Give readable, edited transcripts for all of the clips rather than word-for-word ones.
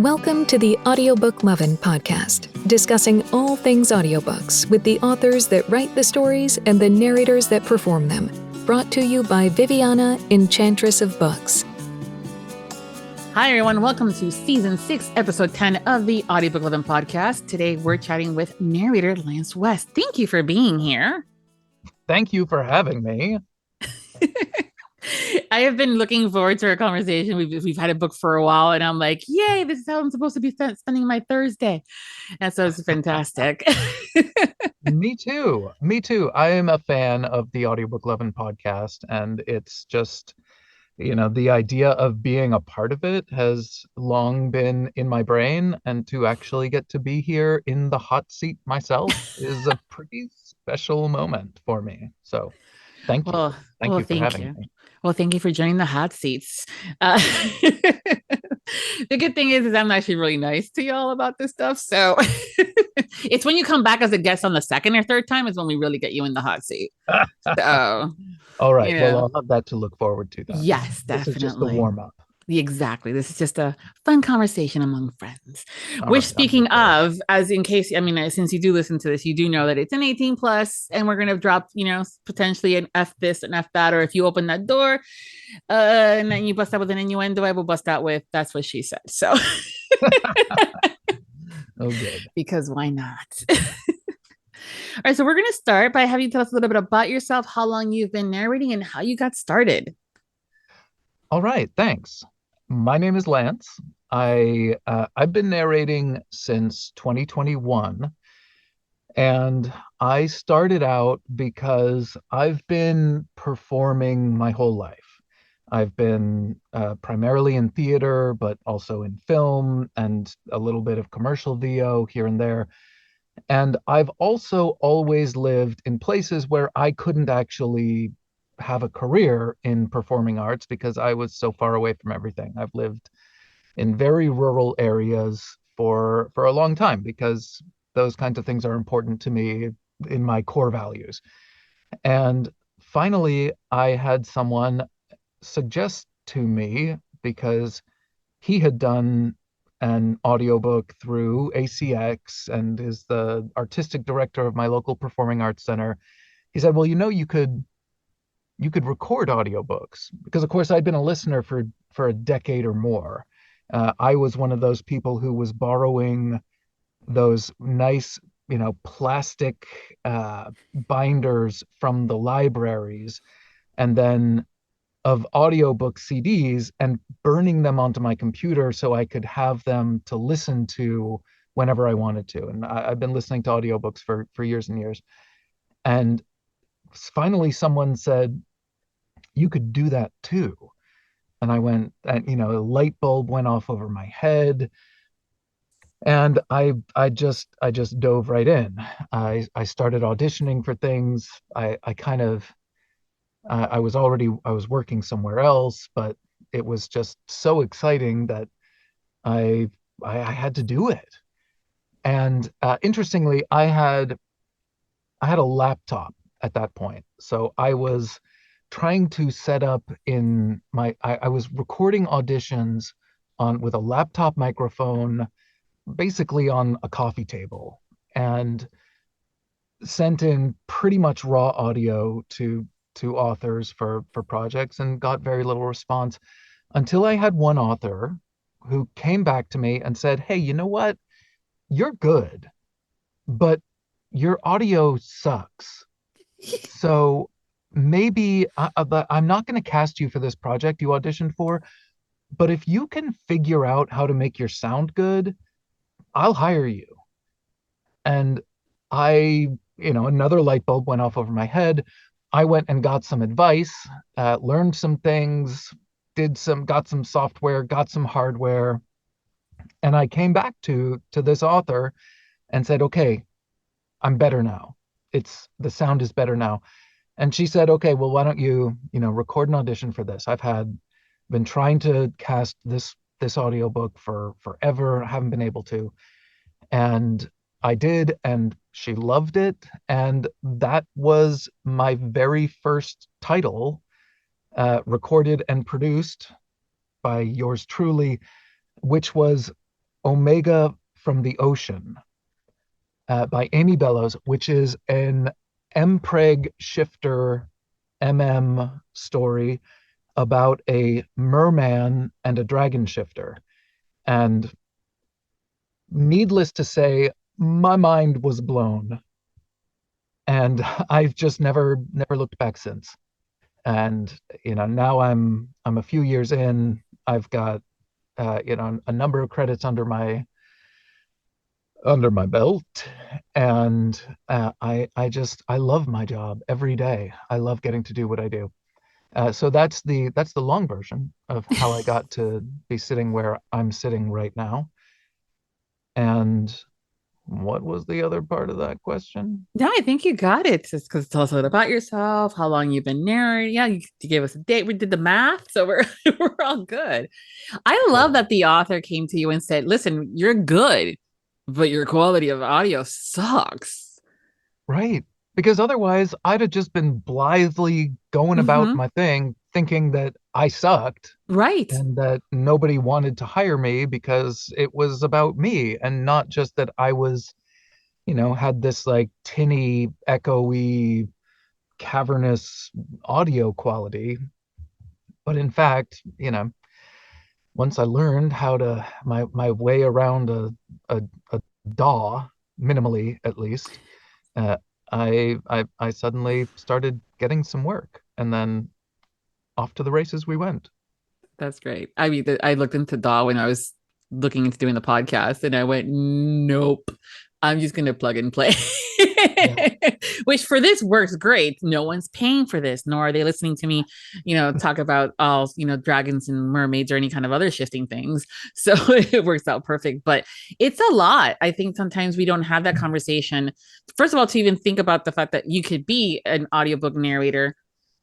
Welcome to the Audiobook Lovin Podcast, discussing all things audiobooks with the authors that write the stories and the narrators that perform them. Brought to you by Viviana, Enchantress of Books. Hi, everyone. Welcome to Season 6, Episode 10 of the Audiobook Lovin Podcast. Today, we're chatting with Narrator Lance West. Thank you for being here. Thank you for having me. I have been looking forward to our conversation. We've had a book for a while, and I'm like, yay, this is how I'm supposed to be spending my Thursday. And so it's fantastic. Me too. I am a fan of the Audiobook Lovin Podcast, and it's just, the idea of being a part of it has long been in my brain, and to actually get to be here in the hot seat myself is a pretty special moment for me. So thank you. Thank you for having me. Well, thank you for joining the hot seats. The good thing is I'm actually really nice to y'all about this stuff. So it's when you come back as a guest on the second or third time is when we really get you in the hot seat. So, all right. Well, I'll have that to look forward to. Then. Yes, definitely. This is just the warm up. Exactly. This is just a fun conversation among friends. Which, speaking of, since you do listen to this, you do know that it's an 18 plus, and we're going to drop, potentially an F this and F that, or if you open that door and then you bust out with an innuendo, I will bust out with, that's what she said. So, oh, good. Because why not? All right. So we're going to start by having you tell us a little bit about yourself, how long you've been narrating, and how you got started. All right. Thanks. My name is Lance. I've been narrating since 2021, and I started out because I've been performing my whole life. I've been primarily in theater, but also in film and a little bit of commercial VO here and there. And I've also always lived in places where I couldn't actually have a career in performing arts because I was so far away from everything. I've lived in very rural areas for a long time because those kinds of things are important to me in my core values. And finally, I had someone suggest to me, because he had done an audiobook through ACX and is the artistic director of my local performing arts center. He said, well, you could record audiobooks, because of course I'd been a listener for a decade or more. I was one of those people who was borrowing those nice, plastic binders from the libraries, and then of audiobook CDs, and burning them onto my computer so I could have them to listen to whenever I wanted to. And I've been listening to audiobooks for years and years. And finally someone said, you could do that too. And I went, and a light bulb went off over my head, and I just dove right in. I started auditioning for things. I was working somewhere else, but it was just so exciting that I had to do it. And interestingly, I had a laptop at that point, so I was trying to set up I was recording auditions with a laptop microphone, basically on a coffee table, and sent in pretty much raw audio to authors for projects, and got very little response until I had one author who came back to me and said, hey, you know what? You're good, but your audio sucks. So maybe I'm not going to cast you for this project you auditioned for, but if you can figure out how to make your sound good, I'll hire you. And another light bulb went off over my head. I went and got some advice, learned some things, got some software, got some hardware. And I came back to this author and said, okay, I'm better now. The sound is better now. And she said, okay, well, why don't you, record an audition for this? I've been trying to cast this audiobook for forever. I haven't been able to. And I did, and she loved it. And that was my very first title, recorded and produced by yours truly, which was Omega from the Ocean by Amy Bellows, which is an MPreg shifter story about a merman and a dragon shifter. And needless to say, my mind was blown. And I've just never looked back since. And now I'm a few years in. I've got a number of credits under my belt, and I love my job every day. I love getting to do what I do. So that's the long version of how I got to be sitting where I'm sitting right now. And what was the other part of that question? Yeah, I think you got it. Just because tell us a little about yourself, how long you've been narrating. Yeah, you gave us a date. We did the math, so we're we're all good. I love that the author came to you and said, "Listen, you're good, but your quality of audio sucks." Right. Because otherwise I'd have just been blithely going about my thing, thinking that I sucked. Right. And that nobody wanted to hire me because it was about me, and not just that I was, had this like tinny, echoey, cavernous audio quality. But in fact, once I learned how to my way around a DAW, minimally at least, I suddenly started getting some work, and then off to the races we went. That's great. I mean, I looked into DAW when I was looking into doing the podcast, and I went, nope, I'm just going to plug and play. Yeah. Which for this works great. No one's paying for this, nor are they listening to me, talk about all, dragons and mermaids or any kind of other shifting things. So it works out perfect, but it's a lot. I think sometimes we don't have that conversation. First of all, to even think about the fact that you could be an audiobook narrator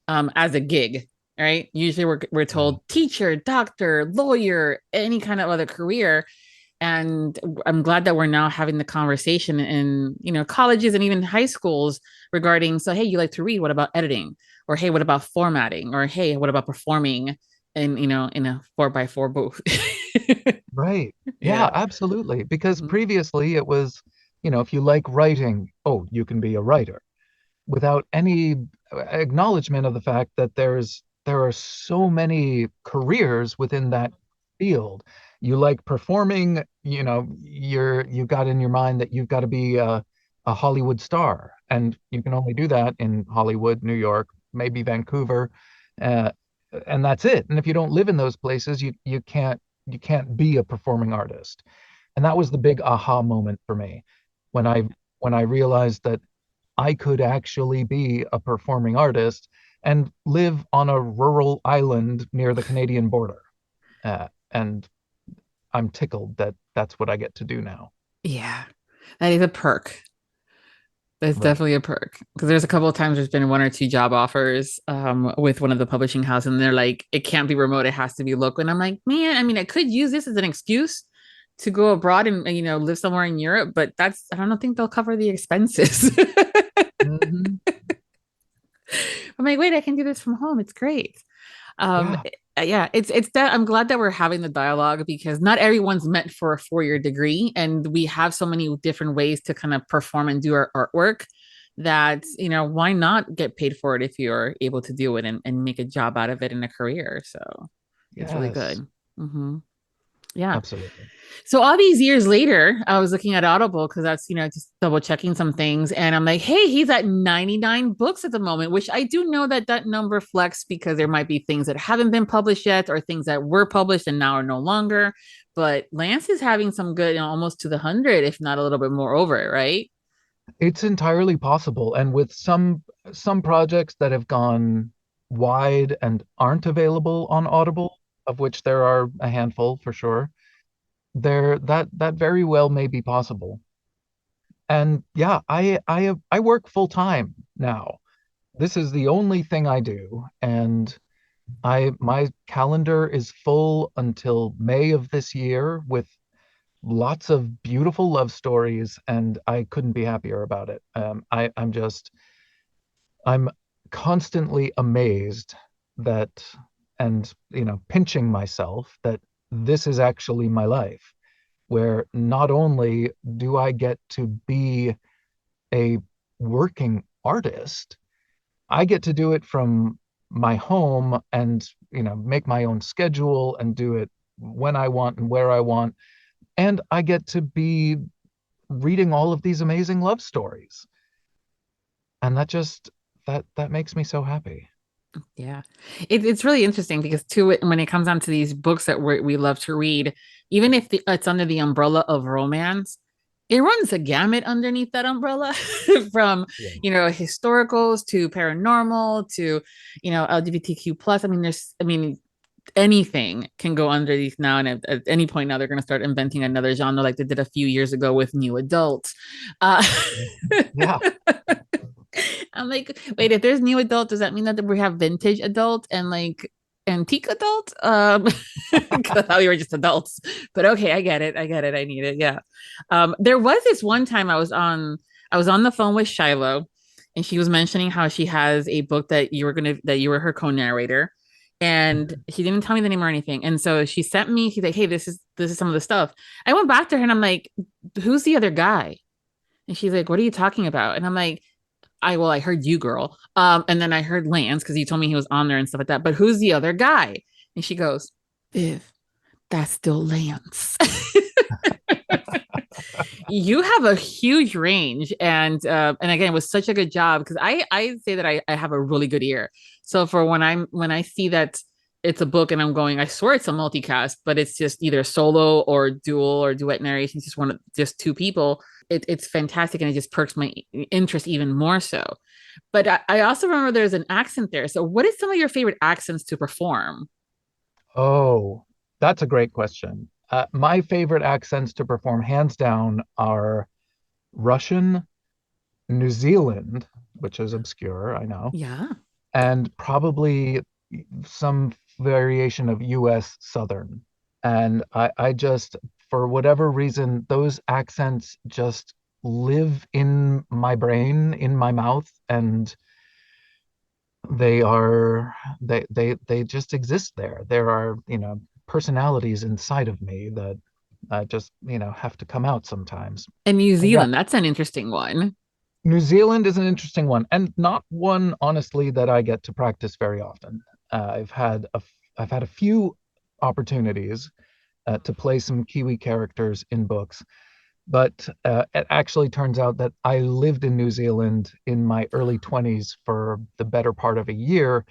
as a gig. Right. Usually we're told teacher, doctor, lawyer, any kind of other career. And I'm glad that we're now having the conversation in, colleges and even high schools regarding, so, hey, you like to read, what about editing? Or, hey, what about formatting? Or, hey, what about performing in a 4x4 booth? Right. Yeah, absolutely. Because previously it was, if you like writing, oh, you can be a writer, without any acknowledgement of the fact that there are so many careers within that field. You like performing, you got in your mind that you've got to be a Hollywood star, and you can only do that in Hollywood, New York, maybe Vancouver, and that's it. And if you don't live in those places, you can't be a performing artist. And that was the big aha moment for me when I realized that I could actually be a performing artist and live on a rural island near the Canadian border. And I'm tickled that that's what I get to do now. Yeah, that is a perk. That's definitely a perk, because there's a couple of times there's been 1 or 2 job offers with one of the publishing houses, and they're like, it can't be remote, it has to be local. And I'm like, man, I mean, I could use this as an excuse to go abroad and live somewhere in Europe, but I don't think they'll cover the expenses. I'm like, wait, I can do this from home. It's great. It's that I'm glad that we're having the dialogue, because not everyone's meant for a 4-year degree, and we have so many different ways to kind of perform and do our artwork that, why not get paid for it if you're able to do it and make a job out of it in a career. So it's really good. Yeah, absolutely. So all these years later, I was looking at Audible, because that's, just double checking some things. And I'm like, hey, he's at 99 books at the moment, which I do know that number flex, because there might be things that haven't been published yet, or things that were published and now are no longer. But Lance is having some good, almost to the 100, if not a little bit more over it, right? It's entirely possible. And with some projects that have gone wide and aren't available on Audible, of which there are a handful for sure, that very well may be possible. And yeah, I work full time now. This is the only thing I do, and my calendar is full until May of this year, with lots of beautiful love stories, and I couldn't be happier about it. I'm constantly amazed that, and pinching myself that this is actually my life. where not only do I get to be a working artist, I get to do it from my home and, make my own schedule and do it when I want and where I want. And I get to be reading all of these amazing love stories. And that makes me so happy. Yeah, it's really interesting because too, when it comes down to these books that we love to read, even if it's under the umbrella of romance, it runs a gamut underneath that umbrella from, historicals to paranormal to, LGBTQ plus. Anything can go under these now. And at any point now, they're going to start inventing another genre like they did a few years ago with new adult. Yeah. I'm like, wait, if there's new adult, does that mean that we have vintage adult and like antique adult? Because I thought we were just adults. But okay, I get it. I need it. Yeah. There was this one time I was on the phone with Shiloh, and she was mentioning how she has a book that you were her co-narrator. And she didn't tell me the name or anything. And so she sent me, she's like, hey, this is some of the stuff. I went back to her and I'm like, who's the other guy? And she's like, what are you talking about? And I'm like, I heard you, girl. And then I heard Lance because you told me he was on there and stuff like that. But who's the other guy? And she goes, Viv, that's still Lance. You have a huge range, and again, it was such a good job because I say that I have a really good ear. So for when I see that it's a book and I'm going, I swear it's a multicast, but it's just either solo or dual or duet narration, just two people. It's fantastic, and it just perks my interest even more so. But I also remember there's an accent there. So what is some of your favorite accents to perform? Oh, that's a great question. My favorite accents to perform, hands down, are Russian, New Zealand, which is obscure, I know. Yeah. And probably some variation of US Southern. And I just, for whatever reason, those accents just live in my brain, in my mouth, and they just exist there. There are, personalities inside of me that just, have to come out sometimes. And New Zealand, that's an interesting one. New Zealand is an interesting one, and not one, honestly, that I get to practice very often. I've had a few opportunities to play some Kiwi characters in books, but it actually turns out that I lived in New Zealand in my early 20s for the better part of a year,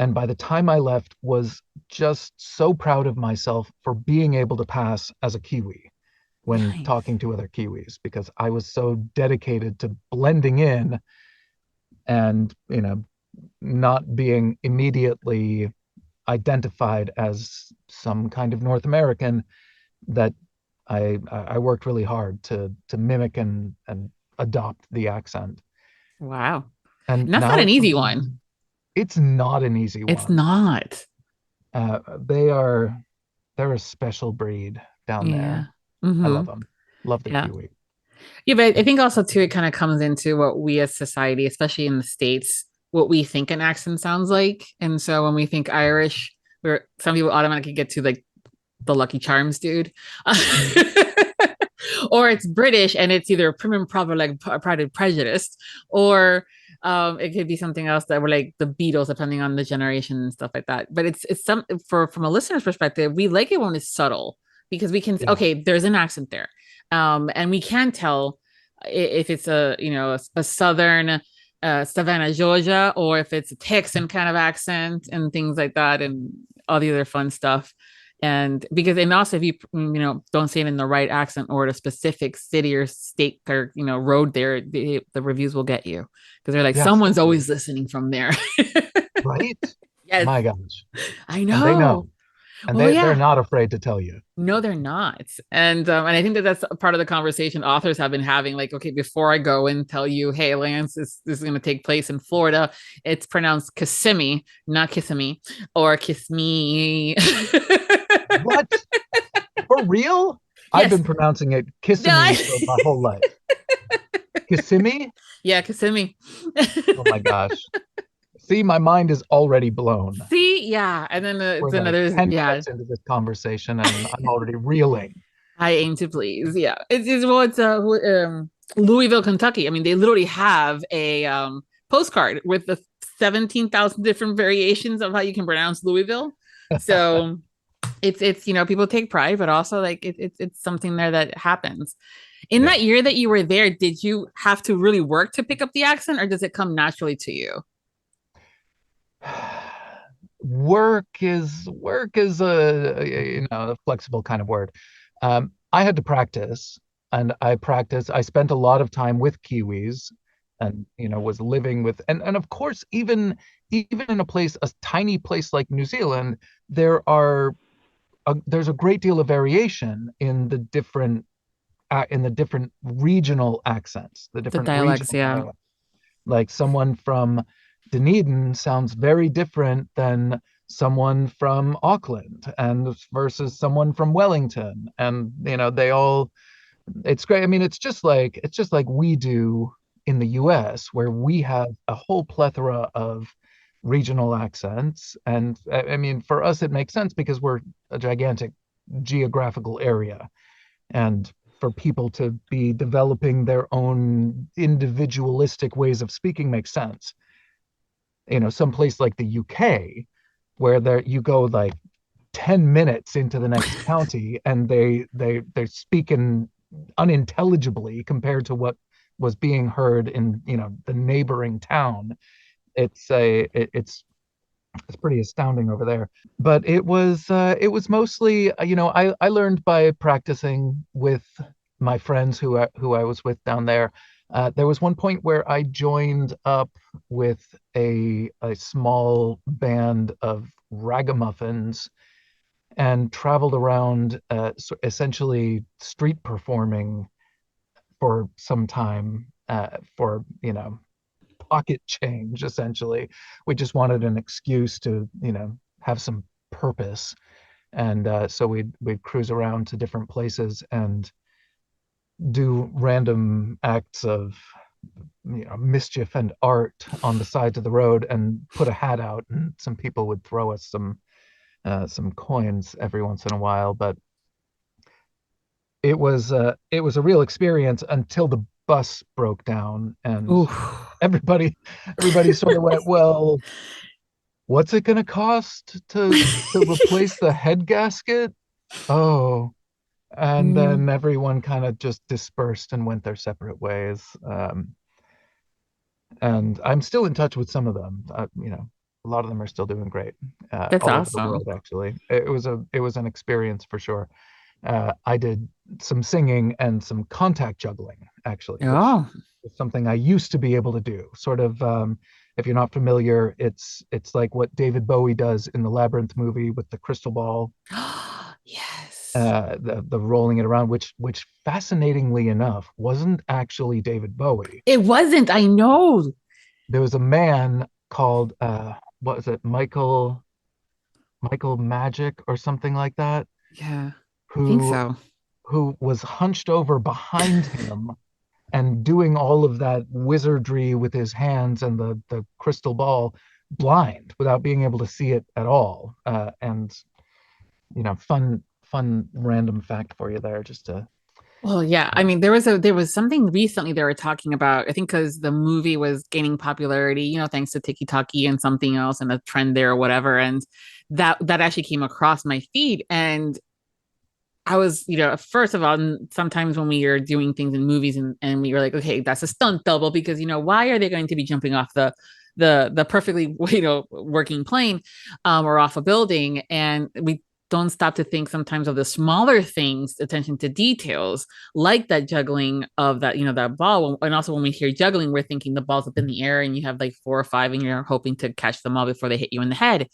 and by the time I left, was just so proud of myself for being able to pass as a Kiwi when talking to other Kiwis, because I was so dedicated to blending in and, not being immediately identified as some kind of North American, that I worked really hard to mimic and adopt the accent. Wow. And that's not an easy one. It's not an easy one. It's not. They're a special breed down there. Mm-hmm. I love them. Love the Kiwi. Yeah, but I think also too, it kind of comes into what we as society, especially in the States, what we think an accent sounds like. And so when we think Irish, where some people automatically get to like the Lucky Charms dude. Or it's British and it's either Prim and Proper like Pride and Prejudice, or it could be something else that were like the Beatles, depending on the generation and stuff like that. But it's from a listener's perspective, we like it when it's subtle, because we can okay, there's an accent there, and we can tell if it's a southern Savannah, Georgia, or if it's a Texan kind of accent and things like that, and all the other fun stuff. And also if you don't say it in the right accent or at a specific city or state or road there, the reviews will get you, because they're like, someone's always listening from there. Right? Yes. My gosh. I know. And they know. And they're not afraid to tell you. No, they're not. And I think that's part of the conversation authors have been having. Like, okay, before I go and tell you, hey, Lance, this is going to take place in Florida, it's pronounced Kissimmee, not Kissimmee, or Kissimmee. What? For real? Yes. I've been pronouncing it Kissimmee for my whole life. Kissimmee? Yeah, Kissimmee. Oh my gosh. See, my mind is already blown. See, yeah, and then it's another 10 minutes into this conversation, and I'm already reeling. I aim to please. Yeah. It's Louisville, Kentucky. I mean, they literally have a postcard with the 17,000 different variations of how you can pronounce Louisville. So it's people take pride, but also like it's something there that happens. In that year that you were there, did you have to really work to pick up the accent, or does it come naturally to you? Work is a flexible kind of word. I had to practice, and I spent a lot of time with Kiwis, and was living with, and of course, even in a tiny place like New Zealand, there's a great deal of variation in the different regional accents, the The different dialects, regional yeah. dialects. Like someone from Dunedin sounds very different than someone from Auckland and versus someone from Wellington. And it's great. I mean, it's just like we do in the US, where we have a whole plethora of regional accents. And I mean, for us it makes sense because we're a gigantic geographical area. And for people to be developing their own individualistic ways of speaking makes sense. Some place like the UK, where you go like 10 minutes into the next county and they're speaking unintelligibly compared to what was being heard in the neighboring town. It's pretty astounding over there. But it was mostly, I learned by practicing with my friends who I was with down there. There was one point where I joined up with a small band of ragamuffins and traveled around, essentially street performing for some time, for pocket change. Essentially, we just wanted an excuse to have some purpose. And so we'd cruise around to different places and do random acts of mischief and art on the sides of the road, and put a hat out, and some people would throw us some coins every once in a while. But it was a real experience until the bus broke down, and Ooh. everybody sort of went, well, what's it going to cost to replace the head gasket? Oh, and then everyone kind of just dispersed and went their separate ways. And I'm still in touch with some of them. A lot of them are still doing great, That's all over the awesome. world. Actually, it was an experience for sure. I did some singing and some contact juggling, actually, which Oh. is something I used to be able to do. Sort of, if you're not familiar, it's like what David Bowie does in the Labyrinth movie with the crystal ball, Yes. the rolling it around, which fascinatingly enough wasn't actually David Bowie. It wasn't, I know. There was a man called what was it, Michael Magic or something like that, Yeah, I think who so. was hunched over behind him and doing all of that wizardry with his hands and the crystal ball, blind, without being able to see it at all. And fun random fact for you there, just to. Well, yeah. I mean, there was something recently they were talking about. I think because the movie was gaining popularity, thanks to TikTok and something else and a trend there or whatever. And that actually came across my feed. And I was, first of all, sometimes when we are doing things in movies and we were like, okay, that's a stunt double because why are they going to be jumping off the perfectly working plane, or off a building? And we don't stop to think sometimes of the smaller things, attention to details, like that juggling of that ball. And also when we hear juggling, we're thinking the ball's up in the air and you have like 4 or 5 and you're hoping to catch them all before they hit you in the head.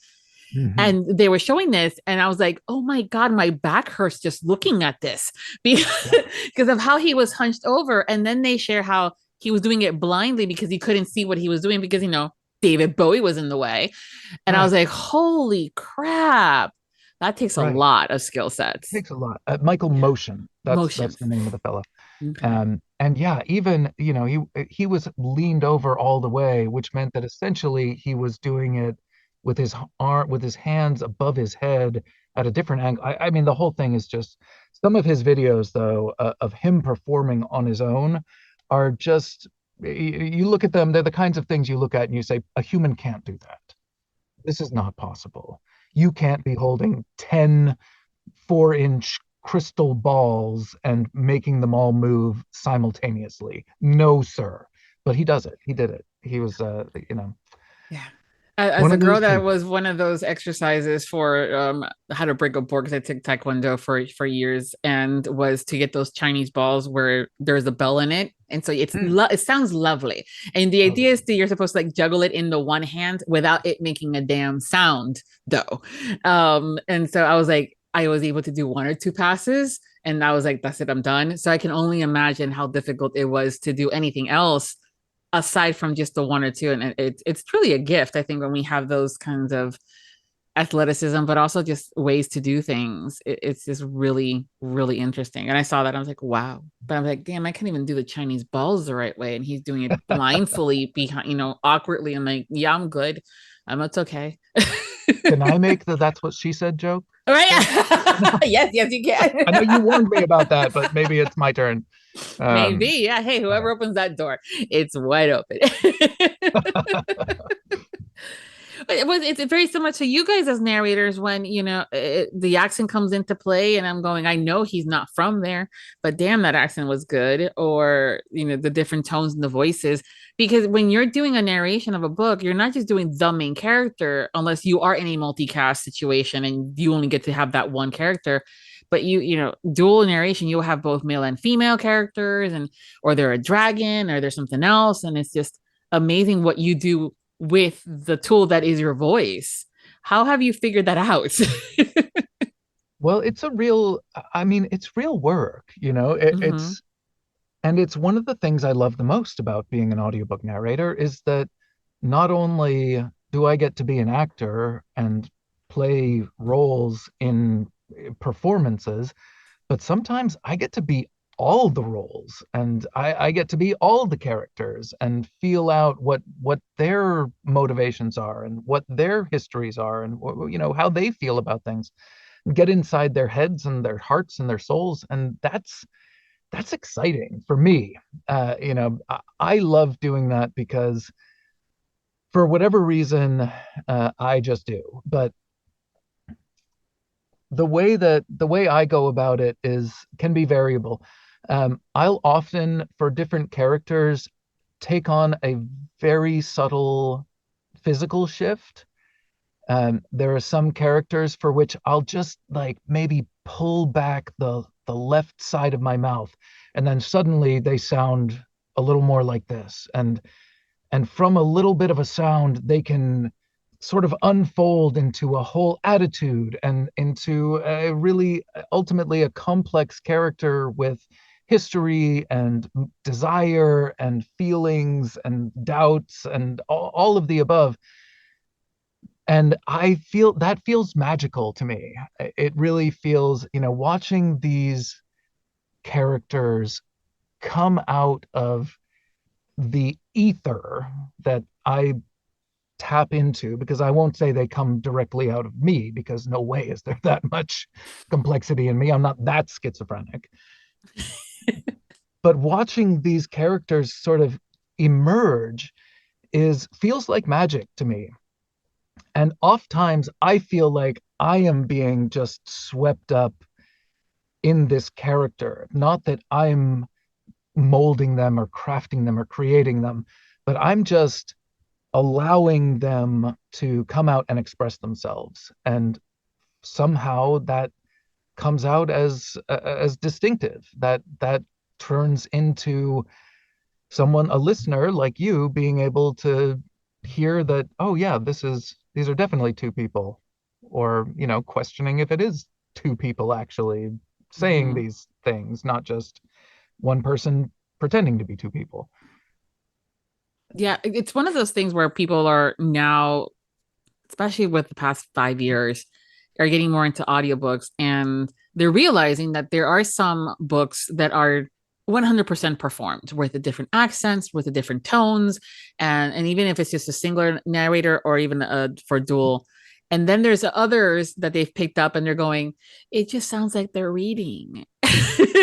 Mm-hmm. And they were showing this and I was like, oh my God, my back hurts just looking at this because of how he was hunched over. And then they share how he was doing it blindly because he couldn't see what he was doing because, David Bowie was in the way. And I was like, holy crap. That takes a lot of skill sets. It takes a lot. Michael Motion. That's the name of the fellow. Okay. And yeah, even he was leaned over all the way, which meant that essentially he was doing it with his arm, with his hands above his head at a different angle. I mean, the whole thing is just, some of his videos though, of him performing on his own are just, you look at them, they're the kinds of things you look at and you say, a human can't do that. This is not possible. You can't be holding 10 4-inch crystal balls and making them all move simultaneously. No, sir. But he does it. He did it. He was, Yeah. As a girl that was one of those exercises for how to break a board, because I took Taekwondo for years, and was to get those Chinese balls where there's a bell in it. And so it sounds lovely. And the idea is that you're supposed to like juggle it in the one hand without it making a damn sound though. And so I was like, I was able to do 1 or 2 passes and I was like, that's it, I'm done. So I can only imagine how difficult it was to do anything else aside from just the 1 or 2. And it's truly a gift, I think, when we have those kinds of athleticism, but also just ways to do things. It's just really, really interesting. And I saw that, I was like, wow. But I'm like, damn, I can't even do the Chinese balls the right way. And he's doing it blindly behind, awkwardly. I'm like, yeah, I'm good. It's okay. Can I make the "that's what she said" joke? Right? yes, you can. I know you warned me about that, but maybe it's my turn. Maybe, yeah. Hey, whoever opens that door, it's wide open. It's very similar to you guys as narrators when, the accent comes into play and I'm going, I know he's not from there, but damn, that accent was good. Or, the different tones in the voices. Because when you're doing a narration of a book, you're not just doing the main character unless you are in a multicast situation and you only get to have that one character. But dual narration, you'll have both male and female characters, or they're a dragon or there's something else. And it's just amazing what you do with the tool that is your voice. How have you figured that out? Well, it's real work, it's one of the things I love the most about being an audiobook narrator is that not only do I get to be an actor and play roles in performances, but sometimes I get to be all the roles, and I get to be all the characters and feel out what their motivations are and what their histories are and how they feel about things, get inside their heads and their hearts and their souls. And that's exciting for me. I love doing that because for whatever reason, I just do. But the way I go about it can be variable. I'll often, for different characters, take on a very subtle physical shift. There are some characters for which I'll just like maybe pull back the left side of my mouth, and then suddenly they sound a little more like this. And from a little bit of a sound, they can sort of unfold into a whole attitude and into a really ultimately a complex character with history and desire and feelings and doubts and all of the above. And I feel that feels magical to me. It really feels, watching these characters come out of the ether that I tap into, because I won't say they come directly out of me, because no way is there that much complexity in me. I'm not that schizophrenic. But watching these characters sort of emerge feels like magic to me. And oftentimes I feel like I am being just swept up in this character. Not that I'm molding them or crafting them or creating them, but I'm just allowing them to come out and express themselves. And somehow that comes out as distinctive. That turns into a listener like you, being able to hear that, oh yeah, these are definitely 2 people, or questioning if it is 2 people actually saying these things, not just one person pretending to be 2 people. Yeah, it's one of those things where people are now, especially with the past 5 years, are getting more into audiobooks, and they're realizing that there are some books that are 100% performed with the different accents, with the different tones, and even if it's just a singular narrator or even for dual. And then there's others that they've picked up and they're going, it just sounds like they're reading.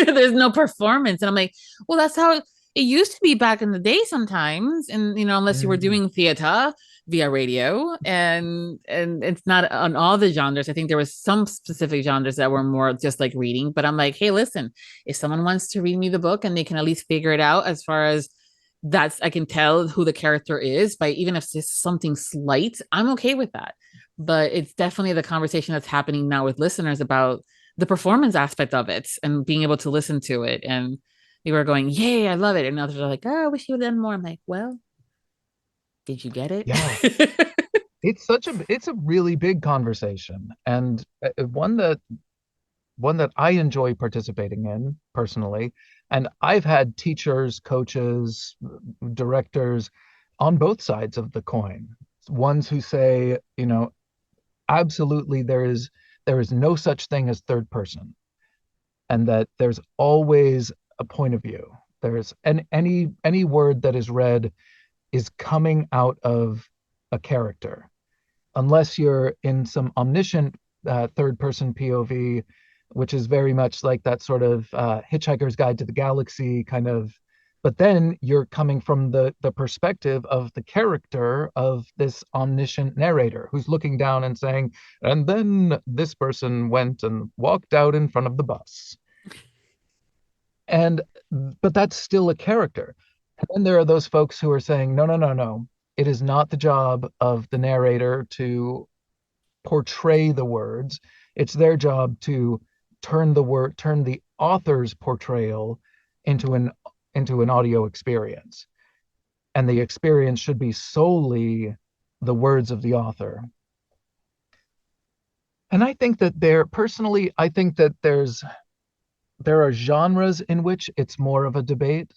There's no performance. And I'm like, well, that's how it used to be back in the day sometimes. And, unless you were doing theater via radio, and it's not on all the genres. I think there was some specific genres that were more just like reading, but I'm like, hey, listen, if someone wants to read me the book and they can at least figure it out as far as I can tell who the character is by, even if it's something slight, I'm okay with that. But it's definitely the conversation that's happening now with listeners about the performance aspect of it and being able to listen to it. And you were going, yay, I love it. And others are like, oh, I wish you would have done more. I'm like, well, did you get it? Yeah. It's a really big conversation, and one that I enjoy participating in personally. And I've had teachers, coaches, directors on both sides of the coin. Ones who say, absolutely there is no such thing as third person, and that there's always a point of view. There's any word that is read is coming out of a character, unless you're in some omniscient third person POV, which is very much like that sort of Hitchhiker's Guide to the Galaxy kind of. But then you're coming from the perspective of the character of this omniscient narrator who's looking down and saying, and then this person went and walked out in front of the bus. But that's still a character. And then there are those folks who are saying, no. It is not the job of the narrator to portray the words. It's their job to turn the author's portrayal into an audio experience. And the experience should be solely the words of the author. And I think that there are genres in which it's more of a debate.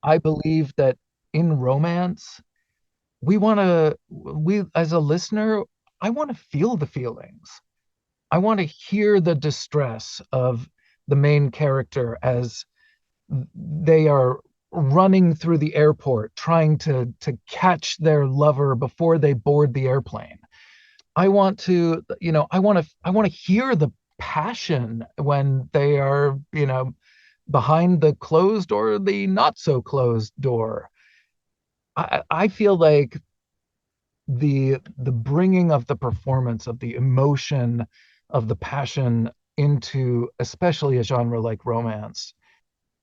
I believe that in romance, as a listener, I want to feel the feelings. I want to hear the distress of the main character as they are running through the airport trying to catch their lover before they board the airplane. I want to hear the passion when they are, behind the closed or the not so closed door. I feel like the bringing of the performance, of the emotion, of the passion into especially a genre like romance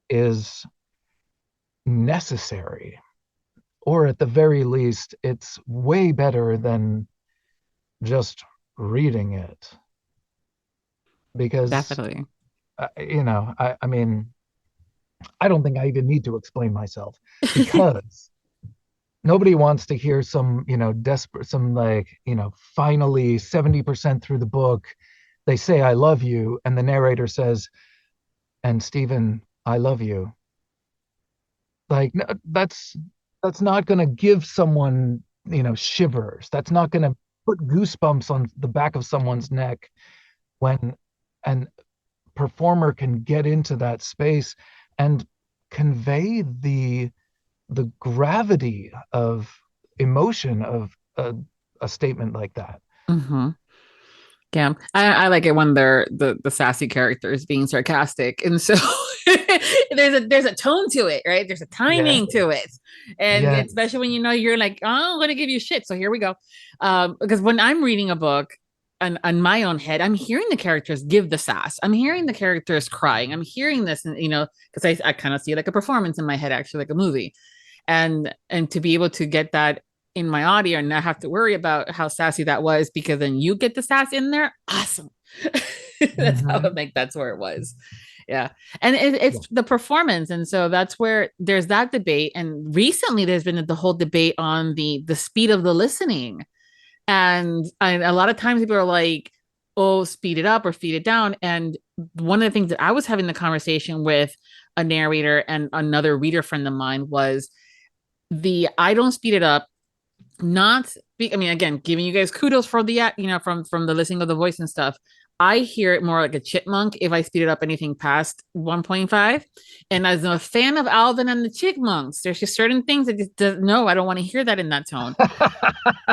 is necessary, or at the very least, it's way better than just reading it. Because definitely, I mean, I don't think I even need to explain myself, because nobody wants to hear some, desperate, finally 70% through the book, they say, I love you. And the narrator says, and Stephen, I love you. Like, no, that's not going to give someone, shivers. That's not going to put goosebumps on the back of someone's neck when an performer can get into that space and convey the gravity of emotion of a statement like that. Mm-hmm. Yeah, I like it when they're the sassy characters being sarcastic, and so there's a tone to it, right? There's a timing to it, and especially when you're like, oh, I'm going to give you shit. So here we go, because when I'm reading a book on my own head, I'm hearing the characters give the sass. I'm hearing the characters crying. I'm hearing this, and because I kind of see like a performance in my head, actually, like a movie, and to be able to get that in my audio and not have to worry about how sassy that was, because then you get the sass in there. Awesome. That's how that's where it was. Yeah. And it's the performance. And so that's where there's that debate. And recently there's been the whole debate on the speed of the listening. And a lot of times people are like, oh, speed it up or speed it down. And one of the things that I was having the conversation with a narrator and another reader friend of mine was I don't speed it up. Again, giving you guys kudos for the from the listening of the voice and stuff. I hear it more like a chipmunk if I speed it up anything past 1.5. And as a fan of Alvin and the Chipmunks, there's just certain things that just no, I don't want to hear that in that tone.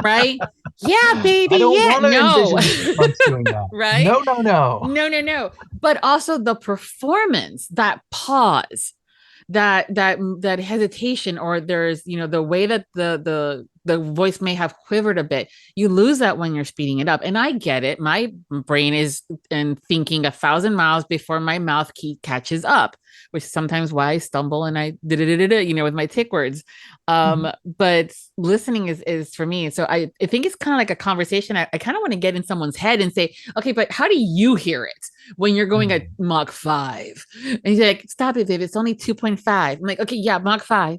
Right? Yeah, baby. I don't want to no. envision chipmunks doing that. Right? No. But also the performance, that pause, that hesitation, or there's the way that the voice may have quivered a bit. You lose that when you're speeding it up. And I get it. My brain is thinking 1,000 miles before my mouth catches up, which is sometimes why I stumble and I with my tick words. But listening is for me. So I think it's kind of like a conversation. I kind of want to get in someone's head and say, okay, but how do you hear it when you're going at Mach 5? And he's like, stop it, Viv. It's only 2.5. I'm like, okay, yeah, Mach 5.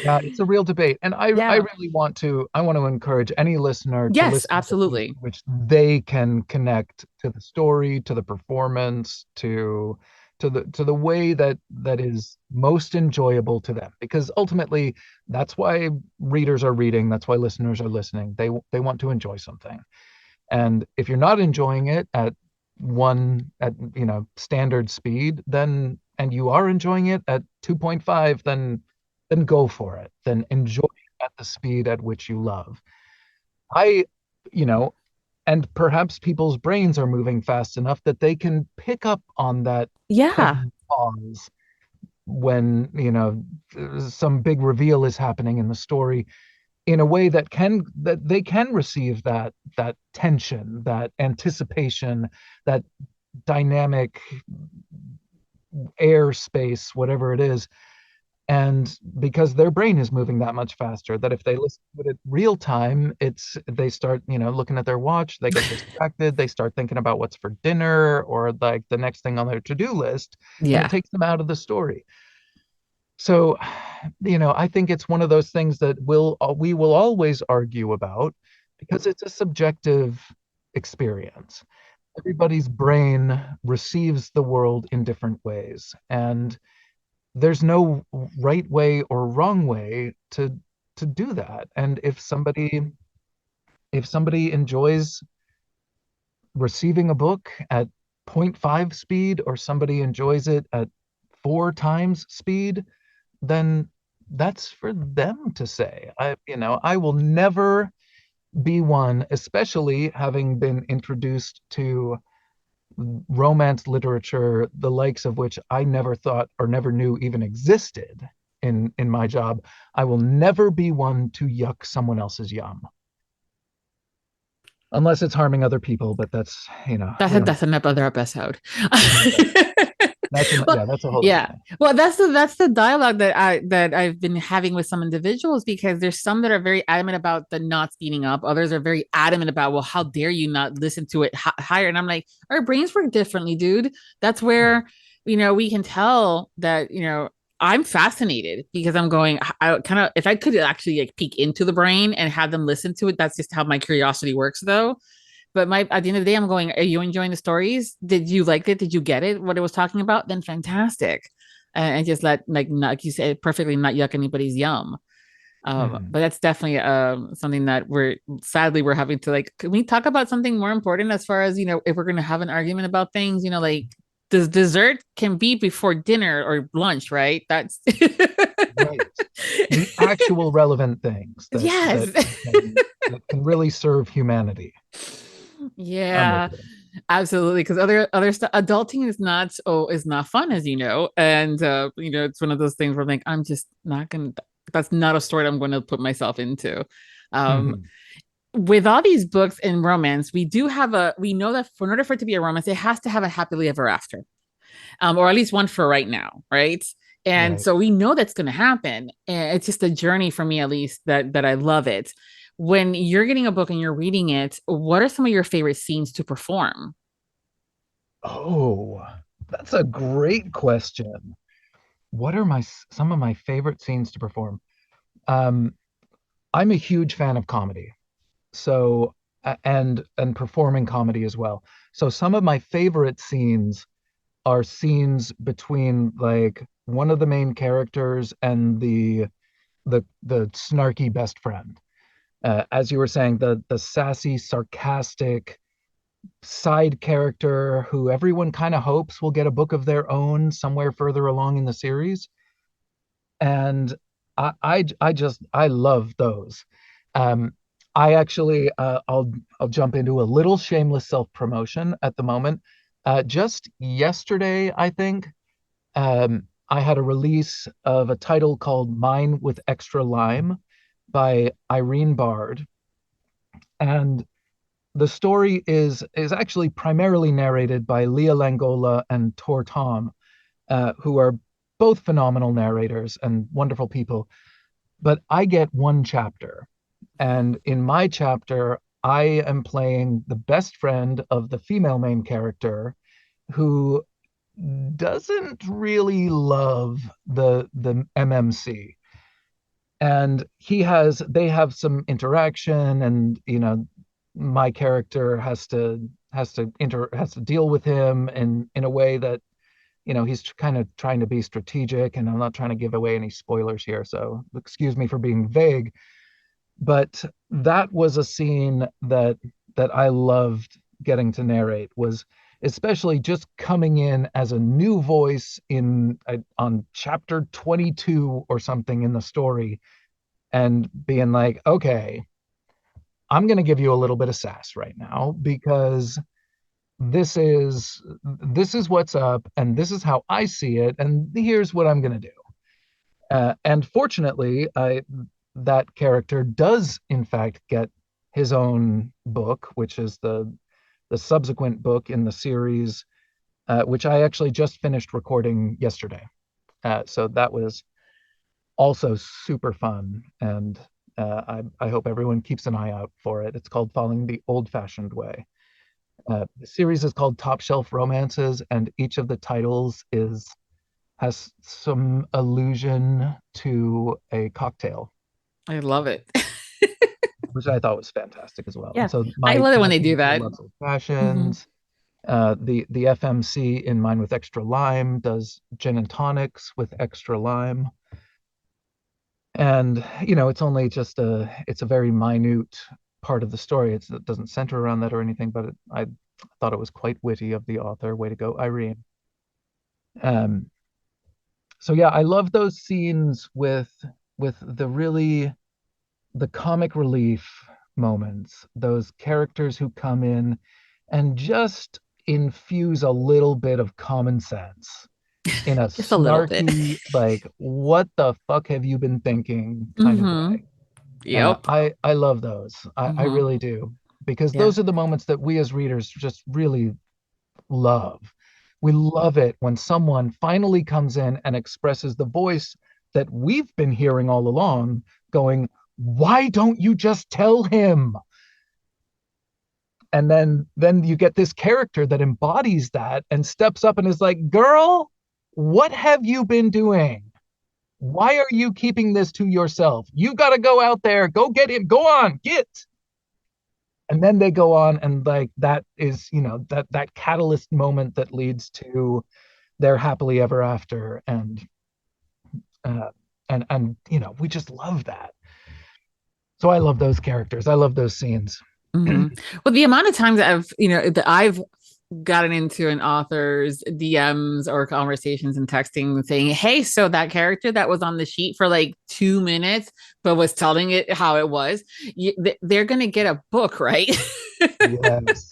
Yeah, it's a real debate. And I really want to encourage any listener to yes, listen absolutely, to which they can connect to the story, to the performance, to the way that is most enjoyable to them. Because ultimately that's why readers are reading, that's why listeners are listening. They want to enjoy something. And if you're not enjoying it at standard speed, then and you are enjoying it at 2.5, then go for it. Then enjoy it at the speed at which you love. And perhaps people's brains are moving fast enough that they can pick up on that pause when, some big reveal is happening in the story, in a way that they can receive that tension, that anticipation, that dynamic air space, whatever it is. And because their brain is moving that much faster, that if they listen to it at real time, they start, looking at their watch, they get distracted, they start thinking about what's for dinner or like the next thing on their to-do list, and it takes them out of the story. So, I think it's one of those things that we will always argue about, because it's a subjective experience. Everybody's brain receives the world in different ways, and there's no right way or wrong way to do that. And if somebody enjoys receiving a book at 0.5 speed, or somebody enjoys it at 4 times speed, then that's for them to say. I will never be one, especially having been introduced to romance literature, the likes of which I never thought or never knew even existed in my job. I will never be one to yuck someone else's yum, unless it's harming other people. But that's that's another episode. That's a whole thing. Well, that's the dialogue that I've been having with some individuals, because there's some that are very adamant about the not speeding up. Others are very adamant about, well, how dare you not listen to it higher? And I'm like, our brains work differently, dude. That's where we can tell that I'm fascinated, because I'm going, I kind of, if I could actually like peek into the brain and have them listen to it, that's just how my curiosity works, though. But at the end of the day, I'm going, are you enjoying the stories? Did you like it? Did you get it? What it was talking about? Then fantastic. And just let, like you said, perfectly not yuck anybody's yum. But that's definitely something that we're having to can we talk about something more important, as far as, if we're going to have an argument about things, like the dessert can be before dinner or lunch, right? That's right. The actual relevant things that can really serve humanity. Yeah, absolutely. Because other stuff, adulting is not fun, as you know. And it's one of those things where I'm like, I'm just not gonna, that's not a story I'm going to put myself into. With all these books in romance, we know that in order for it to be a romance, it has to have a happily ever after, or at least one for right now, right? And so we know that's going to happen. And it's just a journey for me, at least, that I love it. When you're getting a book and you're reading it, what are some of your favorite scenes to perform? Oh, that's a great question. What are some of my favorite scenes to perform? I'm a huge fan of comedy, so and performing comedy as well. So some of my favorite scenes are scenes between like one of the main characters and the snarky best friend. as you were saying, the sassy, sarcastic side character who everyone kind of hopes will get a book of their own somewhere further along in the series. And I love those. I actually, I'll jump into a little shameless self-promotion at the moment. Just yesterday, I think, I had a release of a title called Mine with Extra Lime by Irene Bard. And the story is actually primarily narrated by Leah Langola and Tor Tom, who are both phenomenal narrators and wonderful people. But I get one chapter. And in my chapter, I am playing the best friend of the female main character who doesn't really love the MMC. And they have some interaction, and my character has to deal with him in a way that he's kind of trying to be strategic, and I'm not trying to give away any spoilers here, so excuse me for being vague. But that was a scene that I loved getting to narrate, was especially just coming in as a new voice on chapter 22 or something in the story, and being like, okay, I'm going to give you a little bit of sass right now, because this is what's up, and this is how I see it, and here's what I'm going to do. And fortunately, that character does in fact get his own book, which is the subsequent book in the series, which I actually just finished recording yesterday. So that was also super fun, and I hope everyone keeps an eye out for it. It's called Falling the Old-Fashioned Way. The series is called Top Shelf Romances, and each of the titles has some allusion to a cocktail. I love it. Which I thought was fantastic as well. Yeah, so I love it when they do that. Loves old fashions. The FMC in Mine with Extra Lime does gin and tonics with extra lime. And it's only just it's a very minute part of the story. It doesn't center around that or anything, but I thought it was quite witty of the author. Way to go, Irene. So yeah, I love those scenes with the comic relief moments, those characters who come in and just infuse a little bit of common sense in a just snarky, like, what the fuck have you been thinking kind of way. Yep. I love those. I really do, because those are the moments that we as readers just really love. We love it when someone finally comes in and expresses the voice that we've been hearing all along, going, why don't you just tell him? And then you get this character that embodies that and steps up and is like, girl, what have you been doing? Why are you keeping this to yourself? You got to go out there, go get him, go on, get. And then they go on, and like, that is, that catalyst moment that leads to their happily ever after. And we just love that. So I love those characters. I love those scenes. Well, the amount of times that I've gotten into an author's DMs or conversations and texting saying, hey, so that character that was on the sheet for like 2 minutes, but was telling it how it was, they're going to get a book, right? Yes.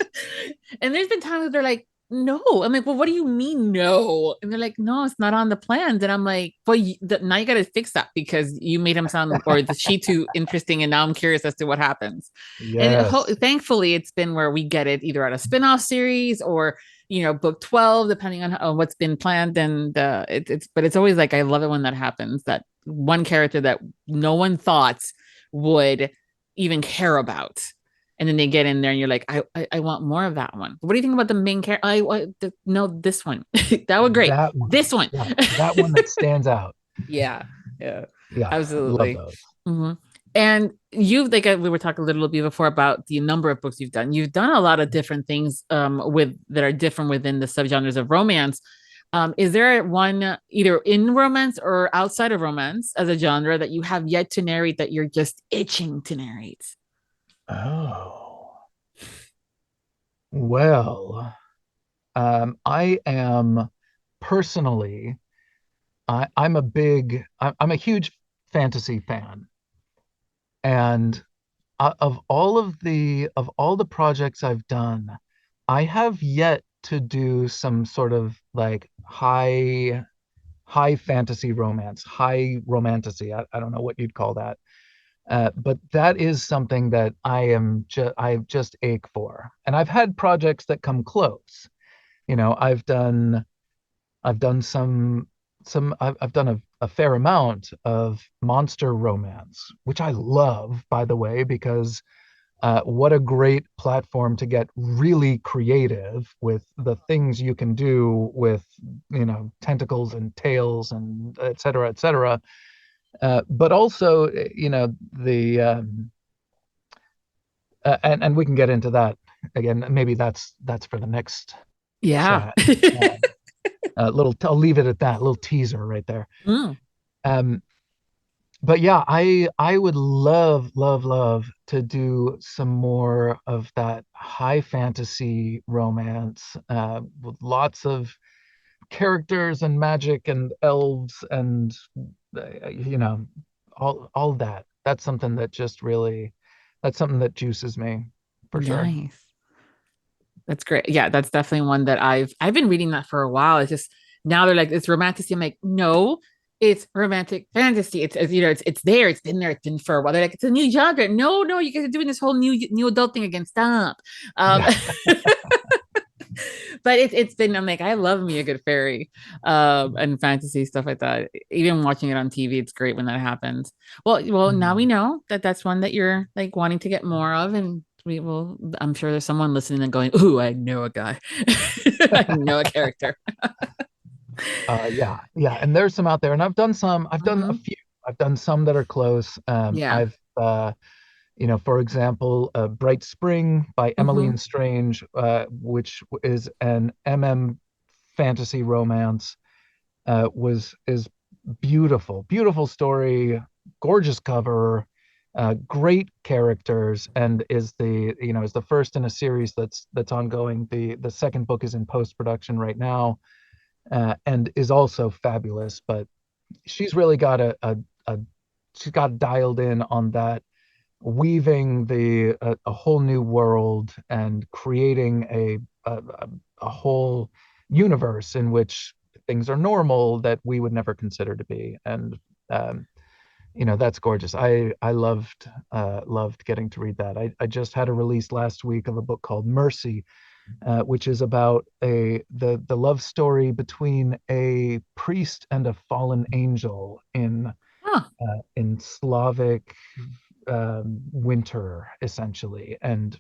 And there's been times they're like, no. I'm like, well, what do you mean no? And they're like, no, it's not on the plans. And I'm like, well, now you got to fix that, because you made him sound, or the sheet too interesting, and now I'm curious as to what happens. Yes. And thankfully it's been where we get it either at a spin-off series or book 12, depending on what's been planned. And but it's always like, I love it when that happens, that one character that no one thought would even care about, and then they get in there and you're like, I want more of that one. What do you think about the main character? No, this one. That was great. This one. Yeah, that one that stands out. Yeah, absolutely. Love those. And you've, like, we were talking a little bit before about the number of books you've done. You've done a lot of different things that are different within the subgenres of romance. Is there one either in romance or outside of romance as a genre that you have yet to narrate that you're just itching to narrate? Oh, well, I am personally, I'm a huge fantasy fan. And of all the projects I've done, I have yet to do some sort of like high fantasy romance, high romantasy. I don't know what you'd call that. But that is something that I just ache for. And I've had projects that come close. You know, I've done I've done a fair amount of monster romance, which I love, by the way, because what a great platform to get really creative with the things you can do with, tentacles and tails and et cetera, et cetera. But also, and we can get into that again. Maybe that's for the next Yeah. chat. I'll leave it at that little teaser right there. Mm. But yeah, I would love to do some more of that high fantasy romance, with lots of characters and magic and elves and you know all that. That's something that just really that's something that juices me for sure. Nice. That's great. Yeah, that's definitely one that I've been reading that for a while. It's just now they're like it's romantic. I'm like, no, it's romantic fantasy. It's there. It's been there. It's been for a while. They're like, it's a new genre. No, you guys are doing this whole new adult thing again. Stop. Yeah. But it's been. I'm like, I love me a good fairy, and fantasy stuff like that. Even watching it on TV, it's great when that happens. Well, now we know that that's one that you're like wanting to get more of, and we will. I'm sure there's someone listening and going, "Ooh, I know a guy, I know a character." Yeah, and there's some out there, and I've done a few. I've done some that are close. Yeah. I've for example, Bright Spring by Emily Strange, which is an fantasy romance, is beautiful story, gorgeous cover, great characters, and is the first in a series that's ongoing. The second book is in post-production right now, and is also fabulous. But she's really got she's got dialed in on that, weaving a whole new world and creating a whole universe in which things are normal that we would never consider to be. And that's gorgeous. I loved getting to read that. I just had a release last week of a book called Mercy, which is about the love story between a priest and a fallen angel in Slavic winter, essentially. And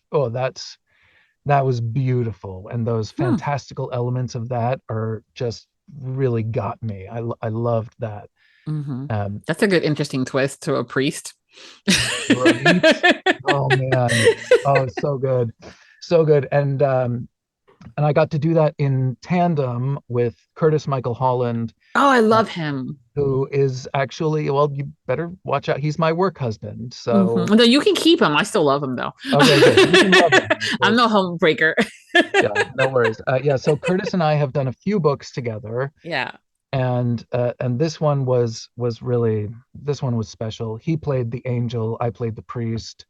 that was beautiful, and those fantastical elements of that are just really got me. I loved that. That's a good, interesting twist to a priest. Right? Oh man, oh, so good. And I got to do that in tandem with Curtis Michael Holland. Oh, I love him. Who is actually, well, you better watch out. He's my work husband. So No, you can keep him. I still love him though. Okay, good. You can love him. I'm no homebreaker. Yeah, no worries. So Curtis and I have done a few books together. Yeah. And this one was special. He played the angel, I played the priest.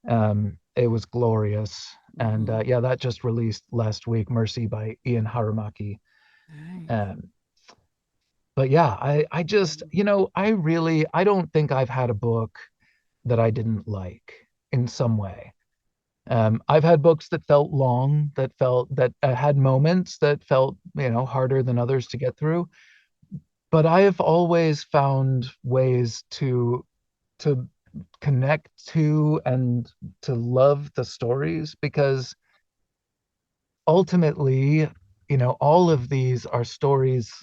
It was glorious. And that just released last week, Mercy by Ian Haramaki. Nice. But yeah, I just, I don't think I've had a book that I didn't like in some way. I've had books that felt long, that had moments that felt, harder than others to get through. But I have always found ways to connect to and to love the stories, because ultimately, all of these are stories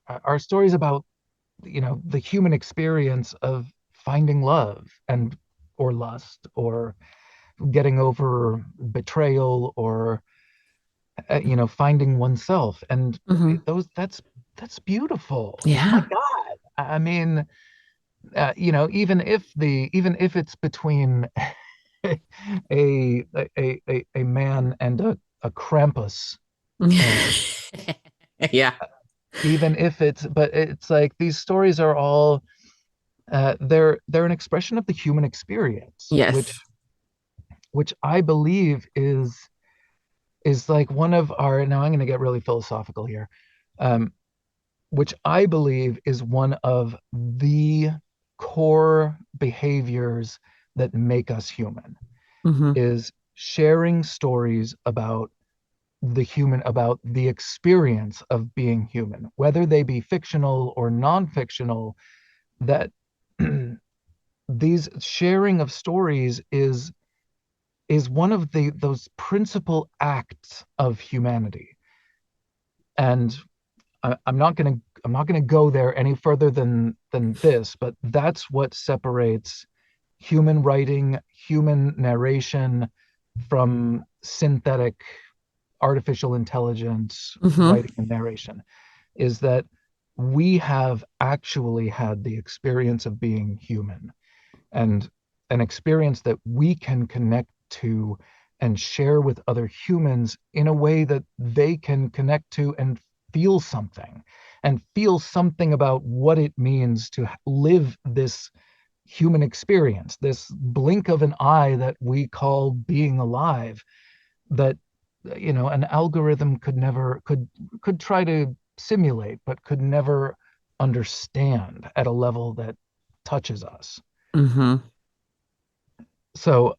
about, the human experience of finding love or lust, or getting over betrayal, or finding oneself. And that's beautiful. Yeah. Oh my God. I mean, even if it's between a man and a Krampus. Yeah. Even if but it's like these stories are all they're an expression of the human experience, Yes. which I believe is like one of our, now I'm going to get really philosophical here, which I believe is one of the core behaviors that make us human, is sharing stories about about the experience of being human, whether they be fictional or non-fictional. That these sharing of stories is one of those principal acts of humanity. And I'm not going to go there any further than this, but that's what separates human writing, human narration from synthetic artificial intelligence writing and narration, is that we have actually had the experience of being human, and an experience that we can connect to and share with other humans in a way that they can connect to and feel something about what it means to live this human experience, this blink of an eye that we call being alive, that an algorithm could try to simulate, but could never understand at a level that touches us. So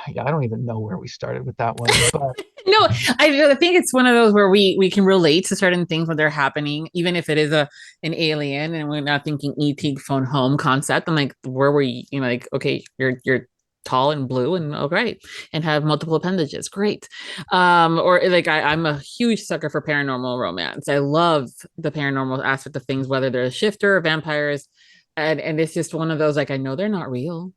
yeah, I don't even know where we started with that one, but no, I think it's one of those where we can relate to certain things when they're happening, even if it is an alien and we're not thinking ET phone home concept. I'm like, where were you? Like, okay, you're tall and blue and great, and have multiple appendages, great. Or like I'm a huge sucker for paranormal romance. I love the paranormal aspect of things, whether they're a shifter or vampires, and it's just one of those, like, I know they're not real,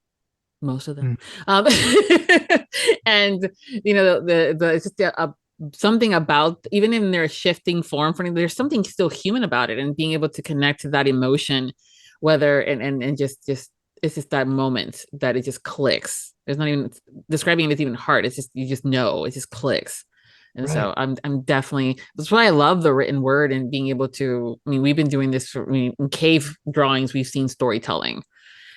most of them. And the it's just something about, even in their shifting form, there's something still human about it, and being able to connect to that emotion, whether and just it's just that moment that it just clicks. There's not even describing it, it's even hard. It's just, you just know, it just clicks. And so I'm definitely, that's why I love the written word, and being able to, I mean, we've been doing this in cave drawings, we've seen storytelling,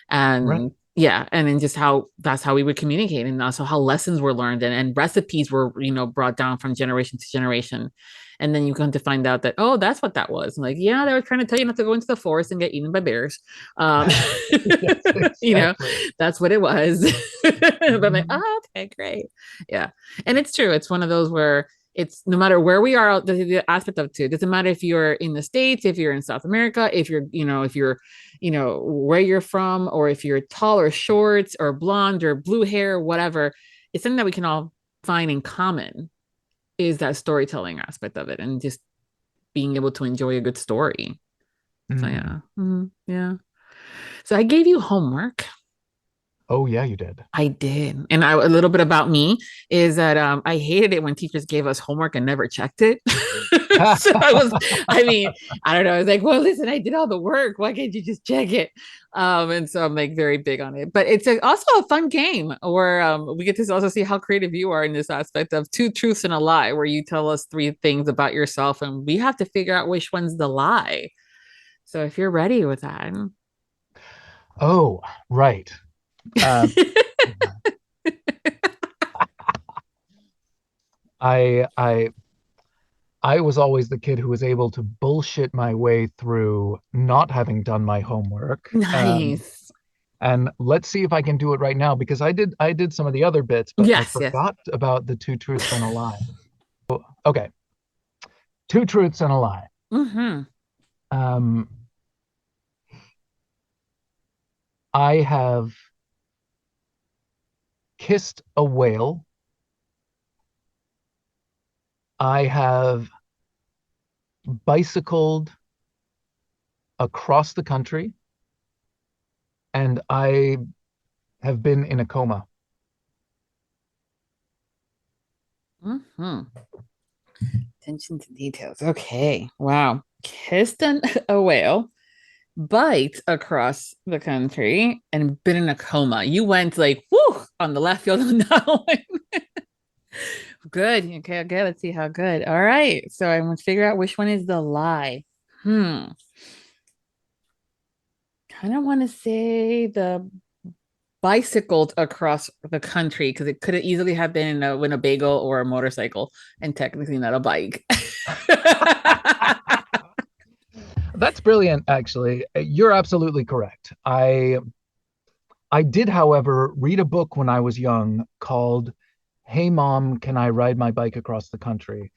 and yeah, and then just that's how we would communicate, and also how lessons were learned, and recipes were brought down from generation to generation. And then you come to find out that, oh, that's what that was. Like, yeah, they were trying to tell you not to go into the forest and get eaten by bears. Yes, exactly. That's what it was. But I'm like, oh, okay, great. Yeah. And it's true. It's one of those where it's, no matter where we are, the aspect of it too, it doesn't matter if you're in the States, if you're in South America, if you're, where you're from, or if you're tall or short or blonde or blue hair, whatever. It's something that we can all find in common, is that storytelling aspect of it, and just being able to enjoy a good story. So yeah. Yeah. So I gave you homework. Oh yeah, you did. I did. And a little bit about me is that I hated it when teachers gave us homework and never checked it. So I don't know. I was like, well, listen, I did all the work. Why can't you just check it? And so I'm like very big on it. But it's also a fun game where we get to also see how creative you are in this aspect of 2 truths and a lie, where you tell us 3 things about yourself and we have to figure out which one's the lie. So if you're ready with that. Oh, right. I was always the kid who was able to bullshit my way through not having done my homework. Nice. And let's see if I can do it right now, because I did some of the other bits, but I forgot about the 2 truths and a lie. Okay. 2 truths and a lie. I have kissed a whale. I have bicycled across the country, and I have been in a coma. Attention to details. Okay. Wow. Kissed a whale, biked across the country, and been in a coma. You went like, whoo, on the left field on that one. Good. Okay, okay. Let's see how good. All right. So I'm gonna figure out which one is the lie. Kind of want to say the bicycled across the country because it could have easily have been a Winnebago or a motorcycle, and technically not a bike. That's brilliant, actually. You're absolutely correct. I did, however, read a book when I was young called Hey Mom, Can I Ride My Bike Across the Country?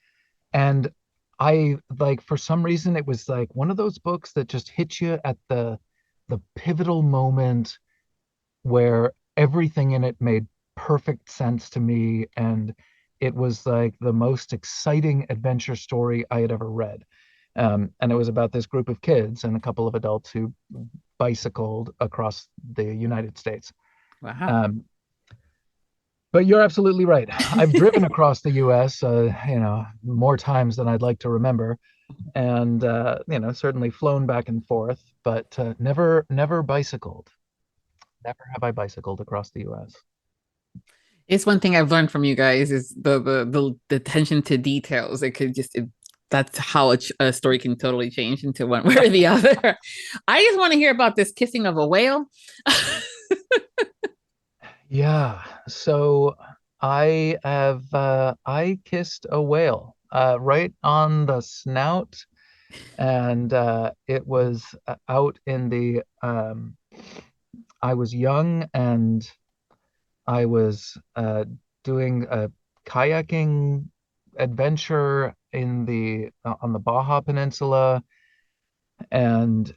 And I like, for some reason, it was like one of those books that just hit you at the pivotal moment where everything in it made perfect sense to me. And it was like the most exciting adventure story I had ever read. And it was about this group of kids and a couple of adults who bicycled across the United States. Wow. But you're absolutely right. I've driven across the U.S., more times than I'd like to remember, and certainly flown back and forth, but never bicycled. Never have I bicycled across the U.S. It's one thing I've learned from you guys is the attention to details. That's how a story can totally change into one way or the other. I just want to hear about this kissing of a whale. Yeah. So I kissed a whale right on the snout, and it was out in the I was young, and I was doing a kayaking adventure in on the Baja Peninsula, and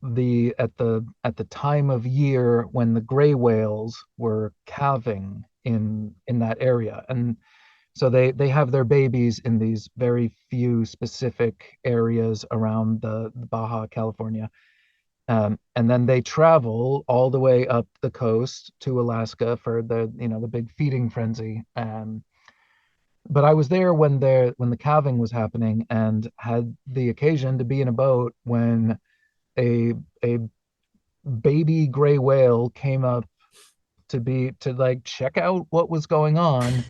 at the time of year when the gray whales were calving in that area. And so they have their babies in these very few specific areas around the Baja California. And then they travel all the way up the coast to Alaska for the big feeding frenzy. But I was there when the calving was happening, and had the occasion to be in a boat when a baby gray whale came up to like check out what was going on,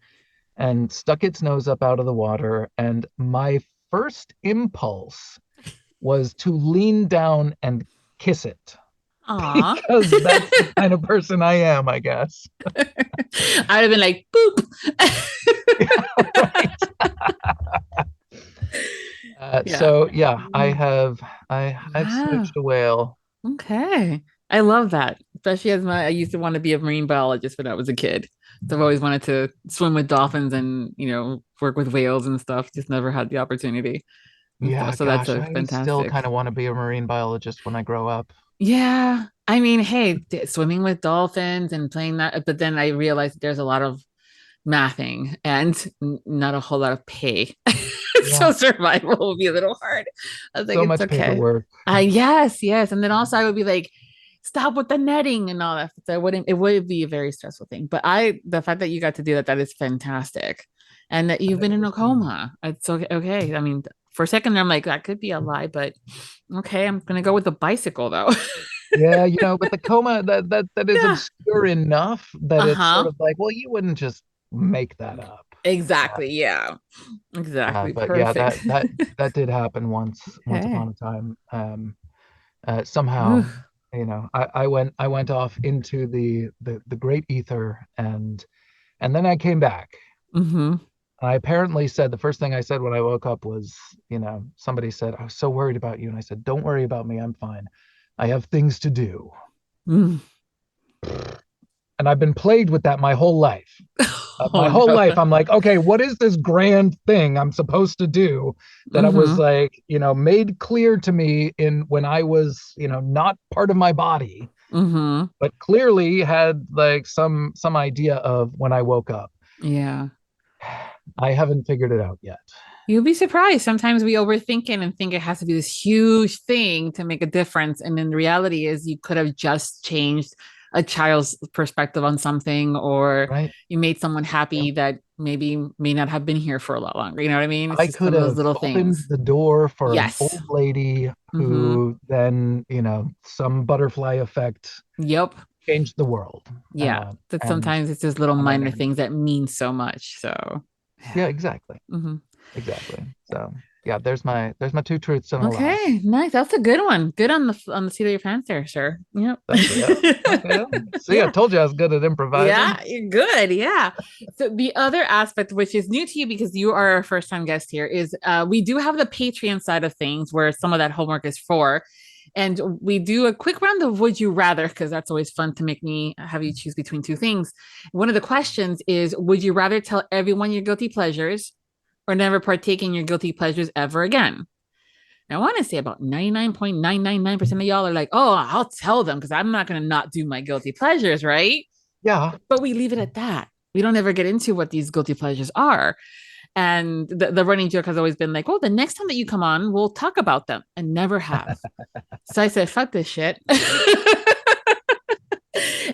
and stuck its nose up out of the water. And my first impulse was to lean down and kiss it. Aww. Because that's the kind of person I am, I guess. I'd have been like, boop. So yeah, I've smooched a whale. Okay. I love that. Especially I used to want to be a marine biologist when I was a kid. So I've always wanted to swim with dolphins and, work with whales and stuff. Just never had the opportunity. Yeah, So gosh, that's I fantastic. still kind of want to be a marine biologist when I grow up. Yeah. I mean, hey, swimming with dolphins and playing that, but then I realized there's a lot of mathing and not a whole lot of pay. So survival will be a little hard. I was like, so it's much okay. paperwork. Yes. And then also I would be like, stop with the netting and all that. So it would be a very stressful thing. But the fact that you got to do that is fantastic. And that you've been in a coma. It's okay. I mean, for a second, I'm like, that could be a lie, but okay, I'm going to go with the bicycle though. Yeah, but the coma, that is obscure enough that it's sort of like, well, you wouldn't just make that up. Exactly. Yeah. Exactly. But Perfect. yeah, that did happen once upon a time. Somehow, I went off into the great ether, and then I came back. Mm-hmm. I apparently said, the first thing I said when I woke up was, somebody said, I was so worried about you. And I said, don't worry about me. I'm fine. I have things to do. Mm. And I've been plagued with that my whole life. My whole life, I'm like, okay, what is this grand thing I'm supposed to do that I was like, made clear to me when I was, not part of my body, but clearly had like some idea of when I woke up. Yeah. I haven't figured it out yet. You'll be surprised. Sometimes we overthink it and think it has to be this huge thing to make a difference. And then the reality is you could have just changed a child's perspective on something, or you made someone happy that maybe may not have been here for a lot longer. You know what I mean? It's I could have opened the door for an old lady who then, some butterfly effect. Yep. change the world. Yeah, that And sometimes it's just little I'm minor learning. things that mean so much. So Yeah, exactly. Mhm. Exactly. So yeah, there's my two truths and a lie. Okay, nice. That's a good one. Good on the seat of your pants there, sure. Yep. Thank you. Okay. See, I Yeah. told you I was good at improvising. Yeah, you're good. Yeah. So the other aspect, which is new to you because you are our first time guest here, is we do have the Patreon side of things where some of that homework is for. And we do a quick round of would you rather, because that's always fun to make me have you choose between two things. One of the questions is, would you rather tell everyone your guilty pleasures or never partake in your guilty pleasures ever again? Now, I want to say about 99.999% of y'all are like, oh, I'll tell them because I'm not going to not do my guilty pleasures, right? Yeah. But we leave it at that. We don't ever get into what these guilty pleasures are. And the running joke has always been like, oh, the next time that you come on, we'll talk about them, and never have. So I said, fuck this shit.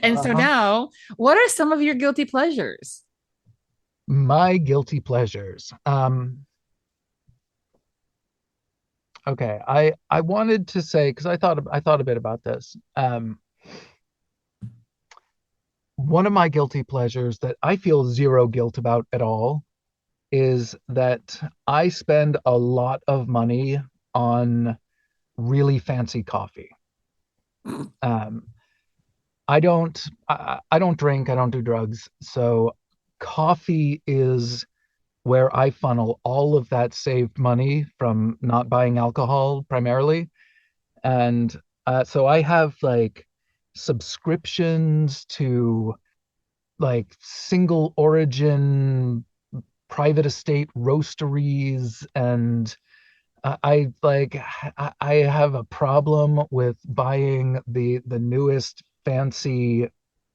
And so now, what are some of your guilty pleasures? My guilty pleasures. Okay, I wanted to say, because I thought a bit about this. One of my guilty pleasures that I feel zero guilt about at all is that I spend a lot of money on really fancy coffee. I don't drink, I don't do drugs, so coffee is where I funnel all of that saved money from not buying alcohol primarily. And so I have like subscriptions to like single origin private estate roasteries, and I have a problem with buying the newest fancy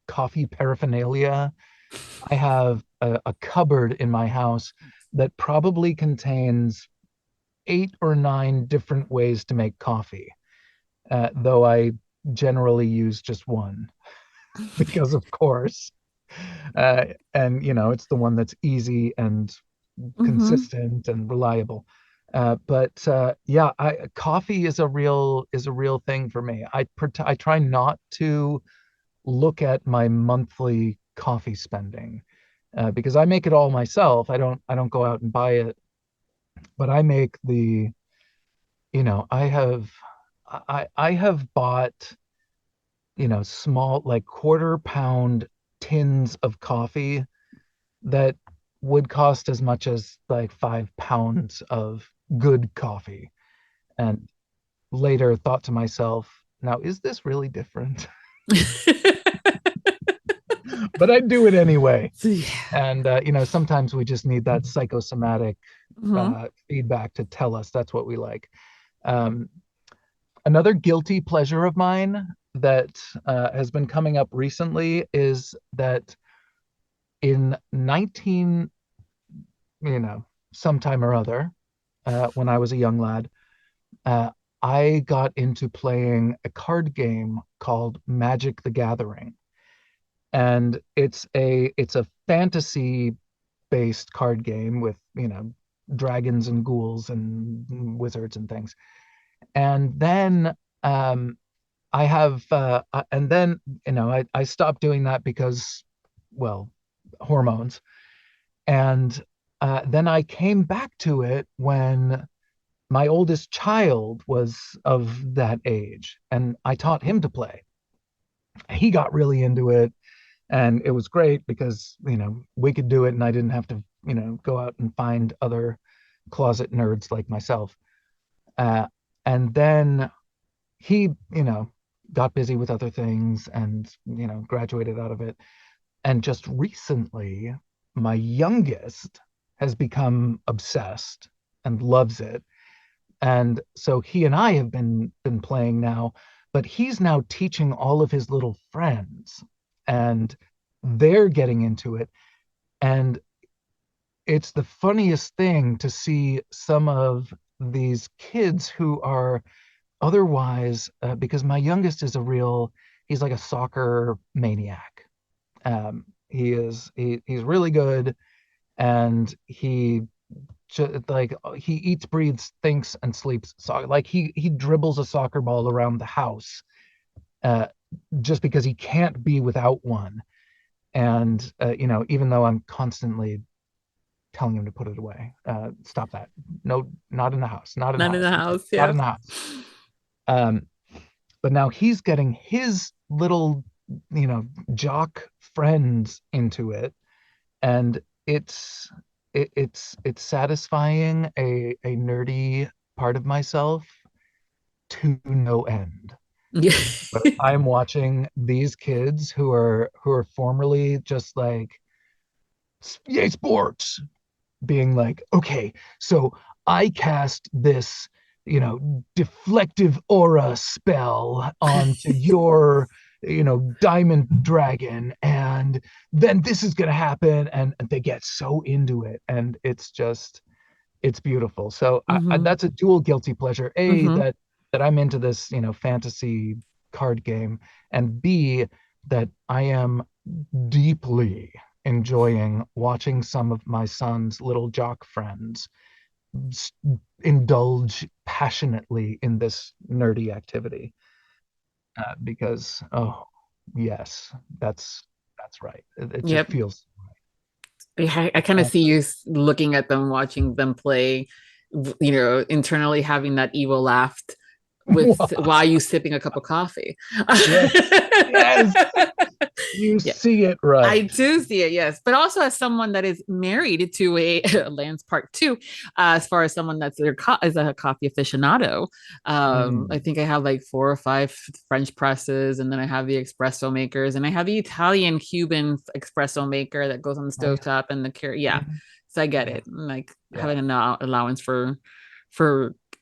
coffee paraphernalia. I have a cupboard in my house that probably contains 8 or 9 different ways to make coffee, though I generally use just one because, of course, and it's the one that's easy and consistent and reliable. But yeah, coffee is a real thing for me. I try not to look at my monthly coffee spending because I make it all myself. I don't go out and buy it, but I make the I have bought small like quarter-pound tins of coffee that would cost as much as like 5 pounds of good coffee, and later thought to myself, now is this really different? But I do it anyway. And sometimes we just need that psychosomatic feedback to tell us that's what we like. Another guilty pleasure of mine that has been coming up recently is that in sometime or other, when I was a young lad, I got into playing a card game called Magic the Gathering. And it's a fantasy based card game with dragons and ghouls and wizards and things. And then I have and then I stopped doing that because, well, hormones. And then I came back to it when my oldest child was of that age, and I taught him to play. He got really into it, and it was great because we could do it, and I didn't have to go out and find other closet nerds like myself. And then he got busy with other things and graduated out of it. And just recently, my youngest has become obsessed and loves it. And so he and I have been playing now, but he's now teaching all of his little friends, and they're getting into it. And it's the funniest thing to see some of these kids who are otherwise, because my youngest is he's like a soccer maniac. He's really good, and he eats, breathes, thinks, and sleeps soccer. Like he dribbles a soccer ball around the house just because he can't be without one. And even though I'm constantly telling him to put it away, stop that. No, not in the house. Not in the Not in house. the house. Not Yeah. in the house. But now he's getting his little, jock friends into it, and it's satisfying a nerdy part of myself to no end. Yeah. But I'm watching these kids who are formerly just like, yay sports, being like, okay, so I cast this, deflective aura spell onto your, diamond dragon, and then this is gonna happen, and they get so into it, and it's beautiful. So that's a dual guilty pleasure. A, that I'm into this, fantasy card game, and B, that I am deeply enjoying watching some of my son's little jock friends indulge passionately in this nerdy activity. Because, oh yes, that's right. It just Yep. feels I kind of see you looking at them, watching them play, internally having that evil laugh while you sipping a cup of coffee. Yes. You see it right. I do see it, yes. But also as someone that is married to a Lance Part 2, as far as someone that's is a coffee aficionado, I think I have like 4 or 5 French presses, and then I have the espresso makers, and I have the Italian Cuban espresso maker that goes on the stovetop and the so I get it. Like having an allowance for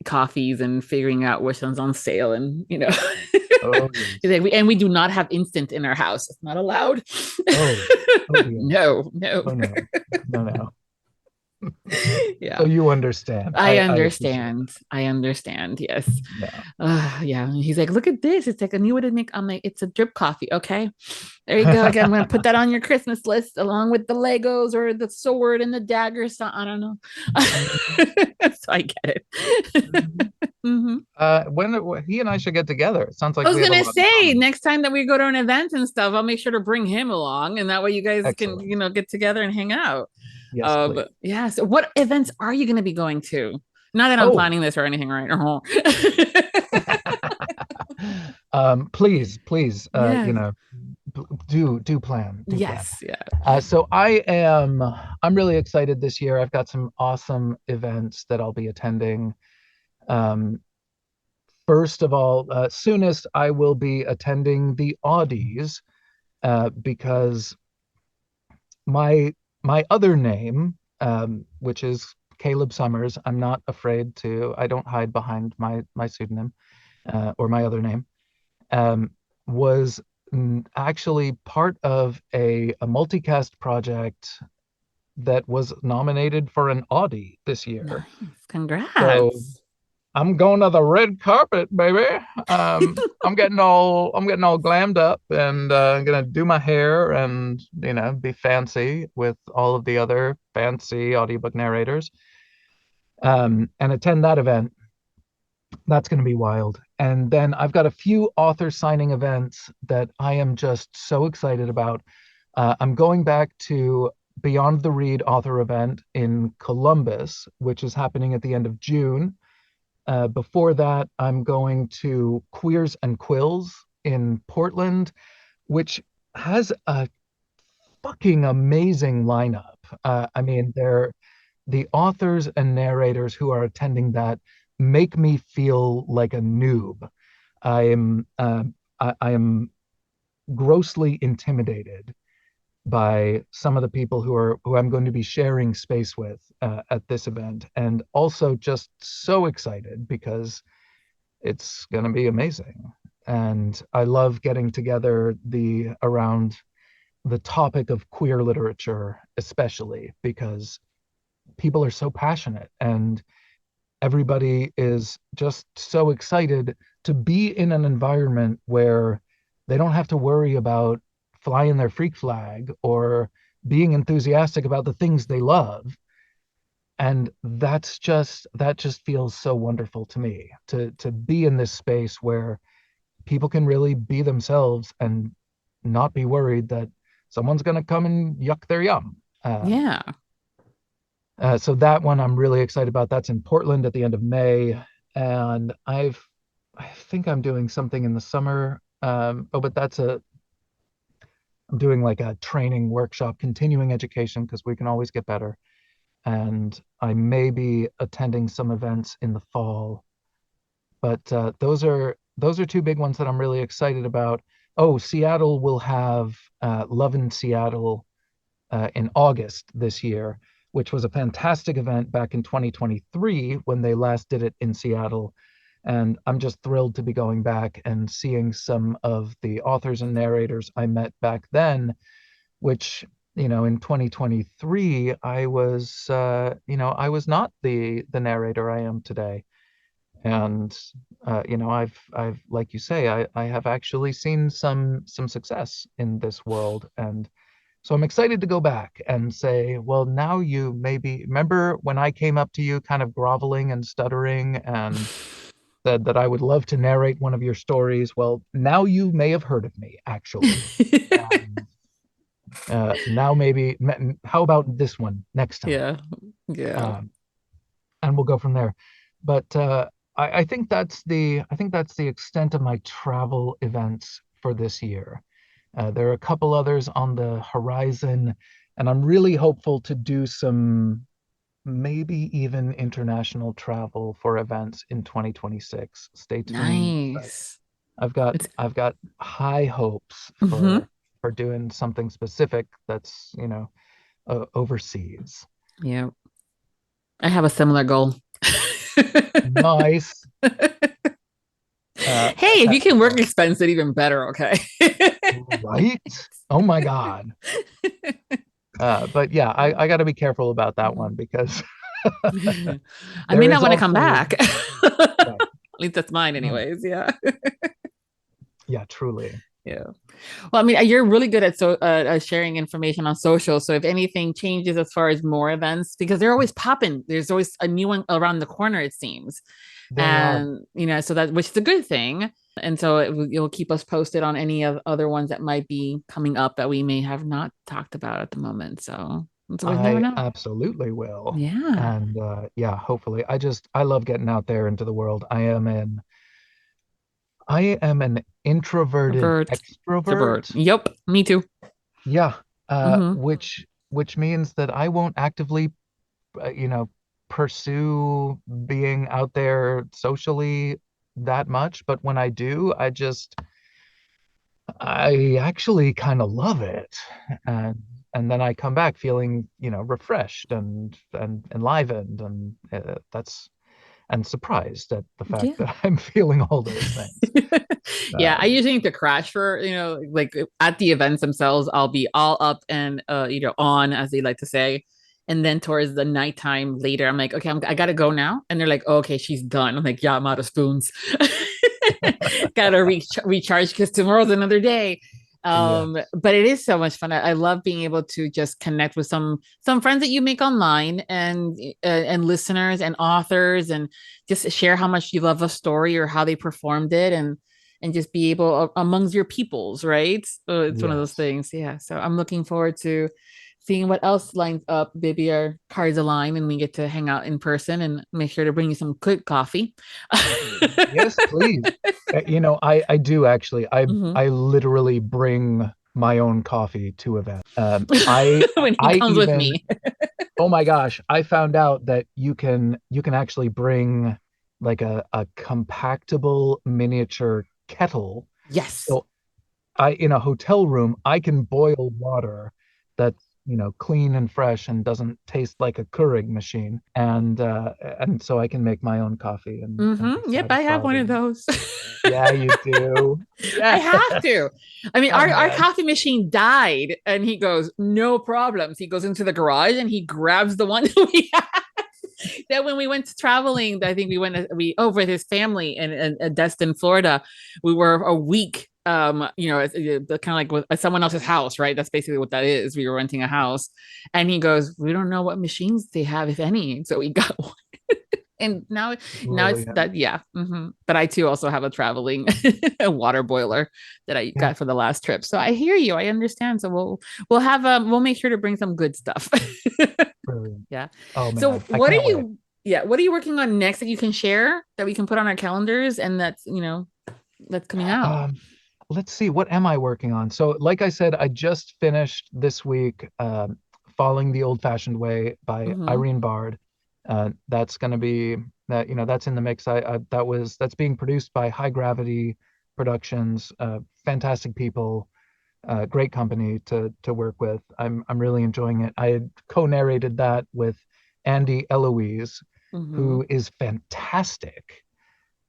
coffees and figuring out which one's on sale, and Oh, yes. And we do not have instant in our house. It's not allowed. No. No. Yeah. So you understand. I understand. Yes. Yeah. He's like, look at this. It's like a new way to make. I'm like, it's a drip coffee. Okay. There you go. Okay, I'm gonna put that on your Christmas list along with the Legos or the sword and the dagger. So I don't know. So I get it. When he and I should get together. It sounds like I was gonna say next time that we go to an event and stuff, I'll make sure to bring him along, and that way you guys can get together and hang out. Yes, so what events are you going to be going to? Not that I'm planning this or anything right now. Please, do plan. Yes. Plan. Yeah. So I'm really excited this year. I've got some awesome events that I'll be attending. First of all, soonest I will be attending the Audies, because my other name, which is Caleb Summers, I'm not afraid to, I don't hide behind my pseudonym, or my other name, was actually part of a multicast project that was nominated for an Audie this year. Nice. Congrats. So I'm going to the red carpet, baby. I'm getting all glammed up, and I'm gonna do my hair and be fancy with all of the other fancy audiobook narrators, and attend that event. That's going to be wild. And then I've got a few author signing events that I am just so excited about. I'm going back to Beyond the Read author event in Columbus, which is happening at the end of June. Before that, I'm going to Queers and Quills in Portland, which has a fucking amazing lineup. I mean, the authors and narrators who are attending that make me feel like a noob. I am grossly intimidated by some of the people who I'm going to be sharing space with at this event, and also just so excited because it's going to be amazing. And I love getting together around the topic of queer literature, especially because people are so passionate, and everybody is just so excited to be in an environment where they don't have to worry about flying their freak flag or being enthusiastic about the things they love. And that just feels so wonderful to me, to be in this space where people can really be themselves and not be worried that someone's going to come and yuck their yum. Yeah. So that one I'm really excited about. That's in Portland at the end of May. And I think I'm doing something in the summer. But I'm doing like a training workshop, continuing education, because we can always get better. And I may be attending some events in the fall. But those are two big ones that I'm really excited about. Oh, Seattle will have Lovin Seattle in August this year, which was a fantastic event back in 2023 when they last did it in Seattle. And I'm just thrilled to be going back and seeing some of the authors and narrators I met back then, which, in 2023, I was not the narrator I am today. And, I've, like you say, I have actually seen some success in this world. And so I'm excited to go back and say, well, now you maybe remember when I came up to you kind of groveling and stuttering and said that I would love to narrate one of your stories. Well, now you may have heard of me, actually. Now maybe, how about this one next time? Yeah. And we'll go from there. But I think that's the extent of my travel events for this year. There are a couple others on the horizon, and I'm really hopeful to do some maybe even international travel for events in 2026. Stay tuned. Nice. I've got high hopes for doing something specific that's overseas. Yeah. I have a similar goal. Nice. Hey, if you can work expense it, even better. Okay. Right? Oh my God. But yeah, I got to be careful about that one because I may not want to come back. Right. At least that's mine, anyways. Yeah. Yeah, truly. Yeah. Well, I mean, you're really good at sharing information on social. So if anything changes as far as more events, because they're always popping, there's always a new one around the corner, it seems. So that, which is a good thing. And so you'll keep us posted on any of other ones that might be coming up that we may have not talked about at the moment. So I absolutely will. Yeah. And hopefully. I love getting out there into the world. I am an introverted extrovert. Yep, me too. Yeah. Which means that I won't actively, pursue being out there socially that much. But when I do, I actually kind of love it. And then I come back feeling, refreshed and enlivened, and surprised at the fact that I'm feeling all those things. Yeah, I usually need to crash for, like at the events themselves, I'll be all up and, on, as they like to say. And then towards the nighttime later, I'm like, okay, I got to go now. And they're like, oh, okay, she's done. I'm like, yeah, I'm out of spoons. Got to recharge because tomorrow's another day. But it is so much fun. I love being able to just connect with some friends that you make online and listeners and authors, and just share how much you love a story or how they performed it, and just be able amongst your peoples, right? So it's one of those things. Yeah. So I'm looking forward to seeing what else lines up. Maybe our cards align and we get to hang out in person, and make sure to bring you some good coffee. Yes, please. I do actually. I literally bring my own coffee to events. When he comes with me. Oh my gosh! I found out that you can actually bring like a compactable miniature kettle. Yes. So in a hotel room, I can boil water that's clean and fresh and doesn't taste like a Keurig machine, and so I can make my own coffee. Yep, I have one of those. Yeah, you do. Yeah. I have to. I mean, our coffee machine died, and he goes, no problems. He goes into the garage and he grabs the one that we had. That when we went traveling, I think we over with his family in Destin, Florida. We were a week. Kind of like with someone else's house, right? That's basically what that is. We were renting a house, and he goes, we don't know what machines they have, if any. So we got one. And now really it's that, yeah. But I too also have a traveling water boiler that I got for the last trip. So I hear you. I understand. So we'll make sure to bring some good stuff. brilliant. Yeah. Oh So man, I can't wait. what are you working on next that you can share that we can put on our calendars and that's coming out? Let's see, what am I working on? So, like I said, I just finished this week Falling the Old-Fashioned Way by Mm-hmm. Irene Bard. That's going to be that, that's in the mix. That's being produced by High Gravity Productions, fantastic people, great company to work with. I'm really enjoying it. I had co-narrated that with Andy Eloise, Mm-hmm. who is fantastic,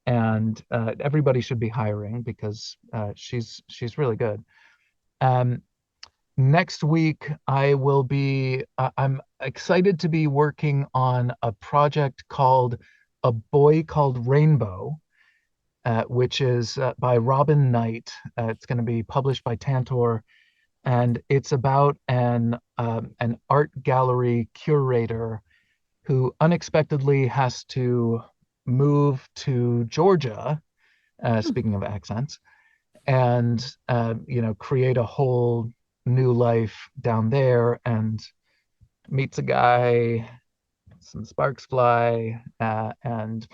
and everybody should be hiring because she's really good. Um, Next week, I'm excited to be working on a project called A Boy Called Rainbow, which is by Robin Knight. It's going to be published by Tantor, and it's about an art gallery curator who unexpectedly has to move to Georgia, speaking of accents, and create a whole new life down there, and meets a guy, some sparks fly, and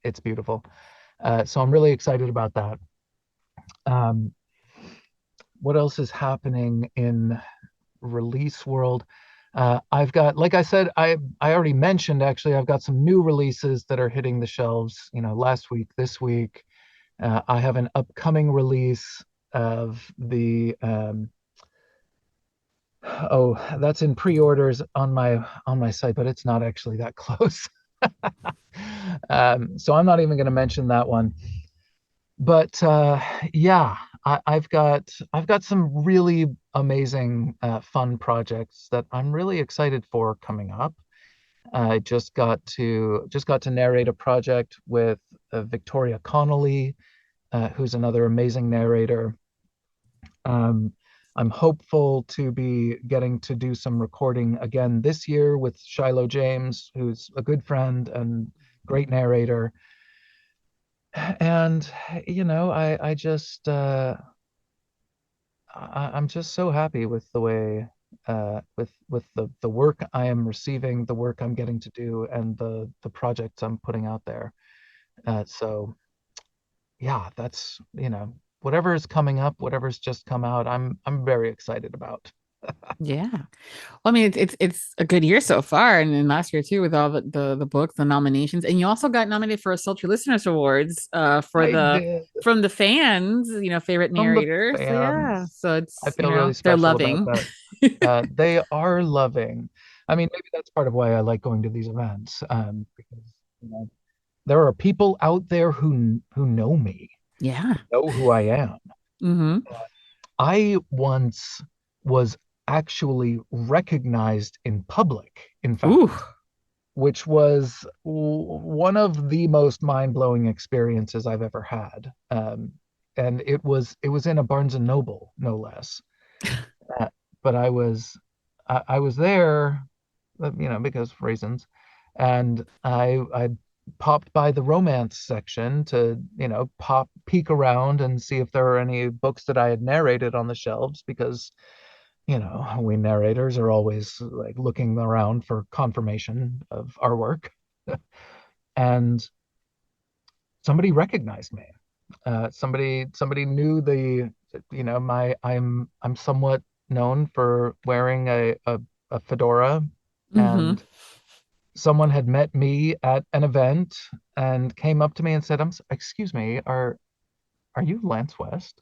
it's beautiful. So I'm really excited about that. Um, what else is happening in release world? I've got, like I said, I already mentioned, actually, I've got some new releases that are hitting the shelves, last week, this week. I have an upcoming release of the that's in pre-orders on my site, but it's not actually that close. So I'm not even going to mention that one. But yeah, I've got some really amazing fun projects that I'm really excited for coming up. I just got to narrate a project with Victoria Connolly, who's another amazing narrator. Um, I'm hopeful to be getting to do some recording again this year with Shiloh James, who's a good friend and great narrator. And I'm just so happy with the way with the work I am receiving, the work I'm getting to do, and the projects I'm putting out there. So yeah, that's whatever is coming up, whatever's just come out, I'm very excited about. Yeah. Well, I mean, it's a good year so far, and then last year too, with all the books, the nominations, and you also got nominated for a Sultry Listeners Awards for I the did. from the fans, favorite From the narrator. So yeah, fans. so I it's feel really they're special about loving. that. They are loving. I mean, maybe that's part of why I like going to these events, because you know, there are people out there who know me, Yeah. know who I am. Mm-hmm. I once was actually recognized in public, in Ooh. fact, which was one of the most mind-blowing experiences I've ever had. And it was in a Barnes and Noble, no less. Uh, but I was there, because of reasons, and I popped by the romance section to peek around and see if there were any books that I had narrated on the shelves, because we narrators are always like looking around for confirmation of our work. And somebody recognized me. Somebody knew I'm somewhat known for wearing a fedora, Mm-hmm. and someone had met me at an event and came up to me and said, excuse me, are you Lance West?"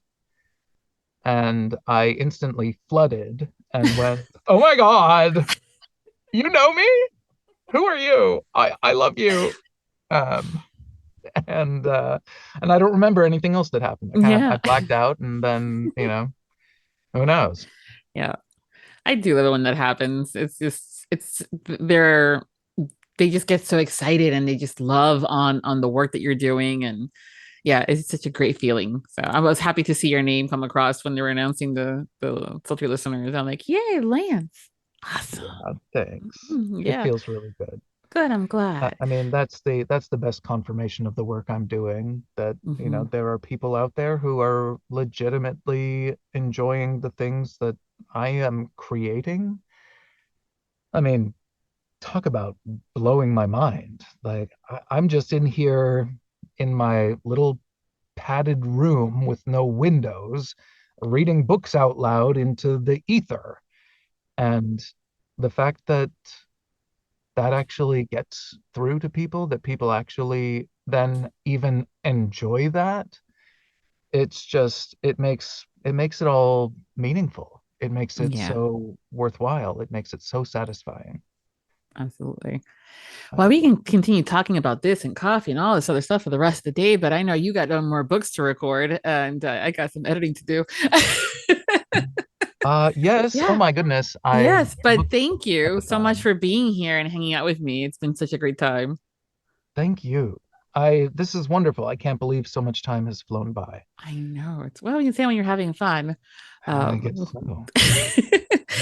And I instantly flooded and went, "Oh my God, you know me? Who are you? I love you." Um, and I don't remember anything else that happened. I Yeah. blacked out, and then who knows? Yeah. I do love it when that happens. It's just they're they just get so excited and they just love on the work that you're doing, and yeah, it's such a great feeling. So I was happy to see your name come across when they were announcing the Sultry Listeners. I'm like, yay, Lance. Awesome. Yeah, thanks. It Yeah. feels really good. Good. I'm glad. I mean, that's the best confirmation of the work I'm doing, that, there are people out there who are legitimately enjoying the things that I am creating. I mean, talk about blowing my mind. Like, I'm just in here in my little padded room with no windows, reading books out loud into the ether. And the fact that actually gets through to people, that people actually then even enjoy that, it makes it all meaningful. It makes it so worthwhile. It makes it so satisfying. Absolutely. Well, we can continue talking about this and coffee and all this other stuff for the rest of the day, but I know you got more books to record, and I got some editing to do. Yes. Yeah. Oh my goodness. Yes, but thank you so much for being here and hanging out with me. It's been such a great time. Thank you. This is wonderful. I can't believe so much time has flown by. I know. It's you can say when you're having fun. I guess so.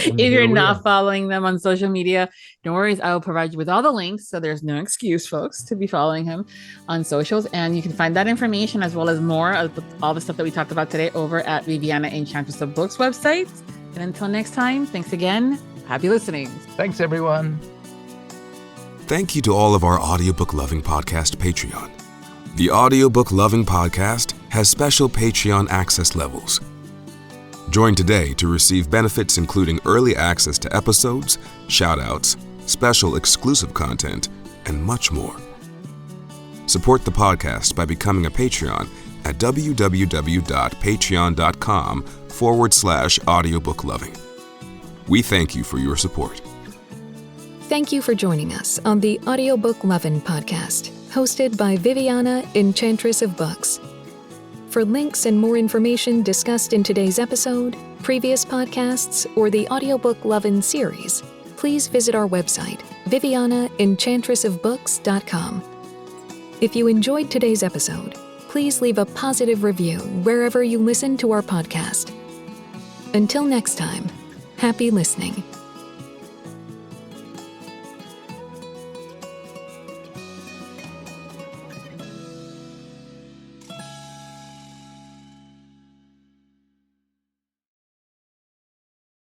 If you're not following them on social media, no worries. I will provide you with all the links. So there's no excuse, folks, to be following him on socials. And you can find that information as well as more of all the stuff that we talked about today over at Viviana Enchantress of Books website. And until next time, thanks again. Happy listening. Thanks, everyone. Thank you to all of our Audiobook Lovin Podcast Patreon. The Audiobook Lovin Podcast has special Patreon access levels. Join today to receive benefits including early access to episodes, shout-outs, special exclusive content, and much more. Support the podcast by becoming a Patreon at www.patreon.com/audiobookloving. We thank you for your support. Thank you for joining us on the Audiobook Lovin Podcast, hosted by Viviana, Enchantress of Books. For links and more information discussed in today's episode, previous podcasts, or the Audiobook Lovin Series, please visit our website, vivianaenchantressofbooks.com. If you enjoyed today's episode, please leave a positive review wherever you listen to our podcast. Until next time, happy listening.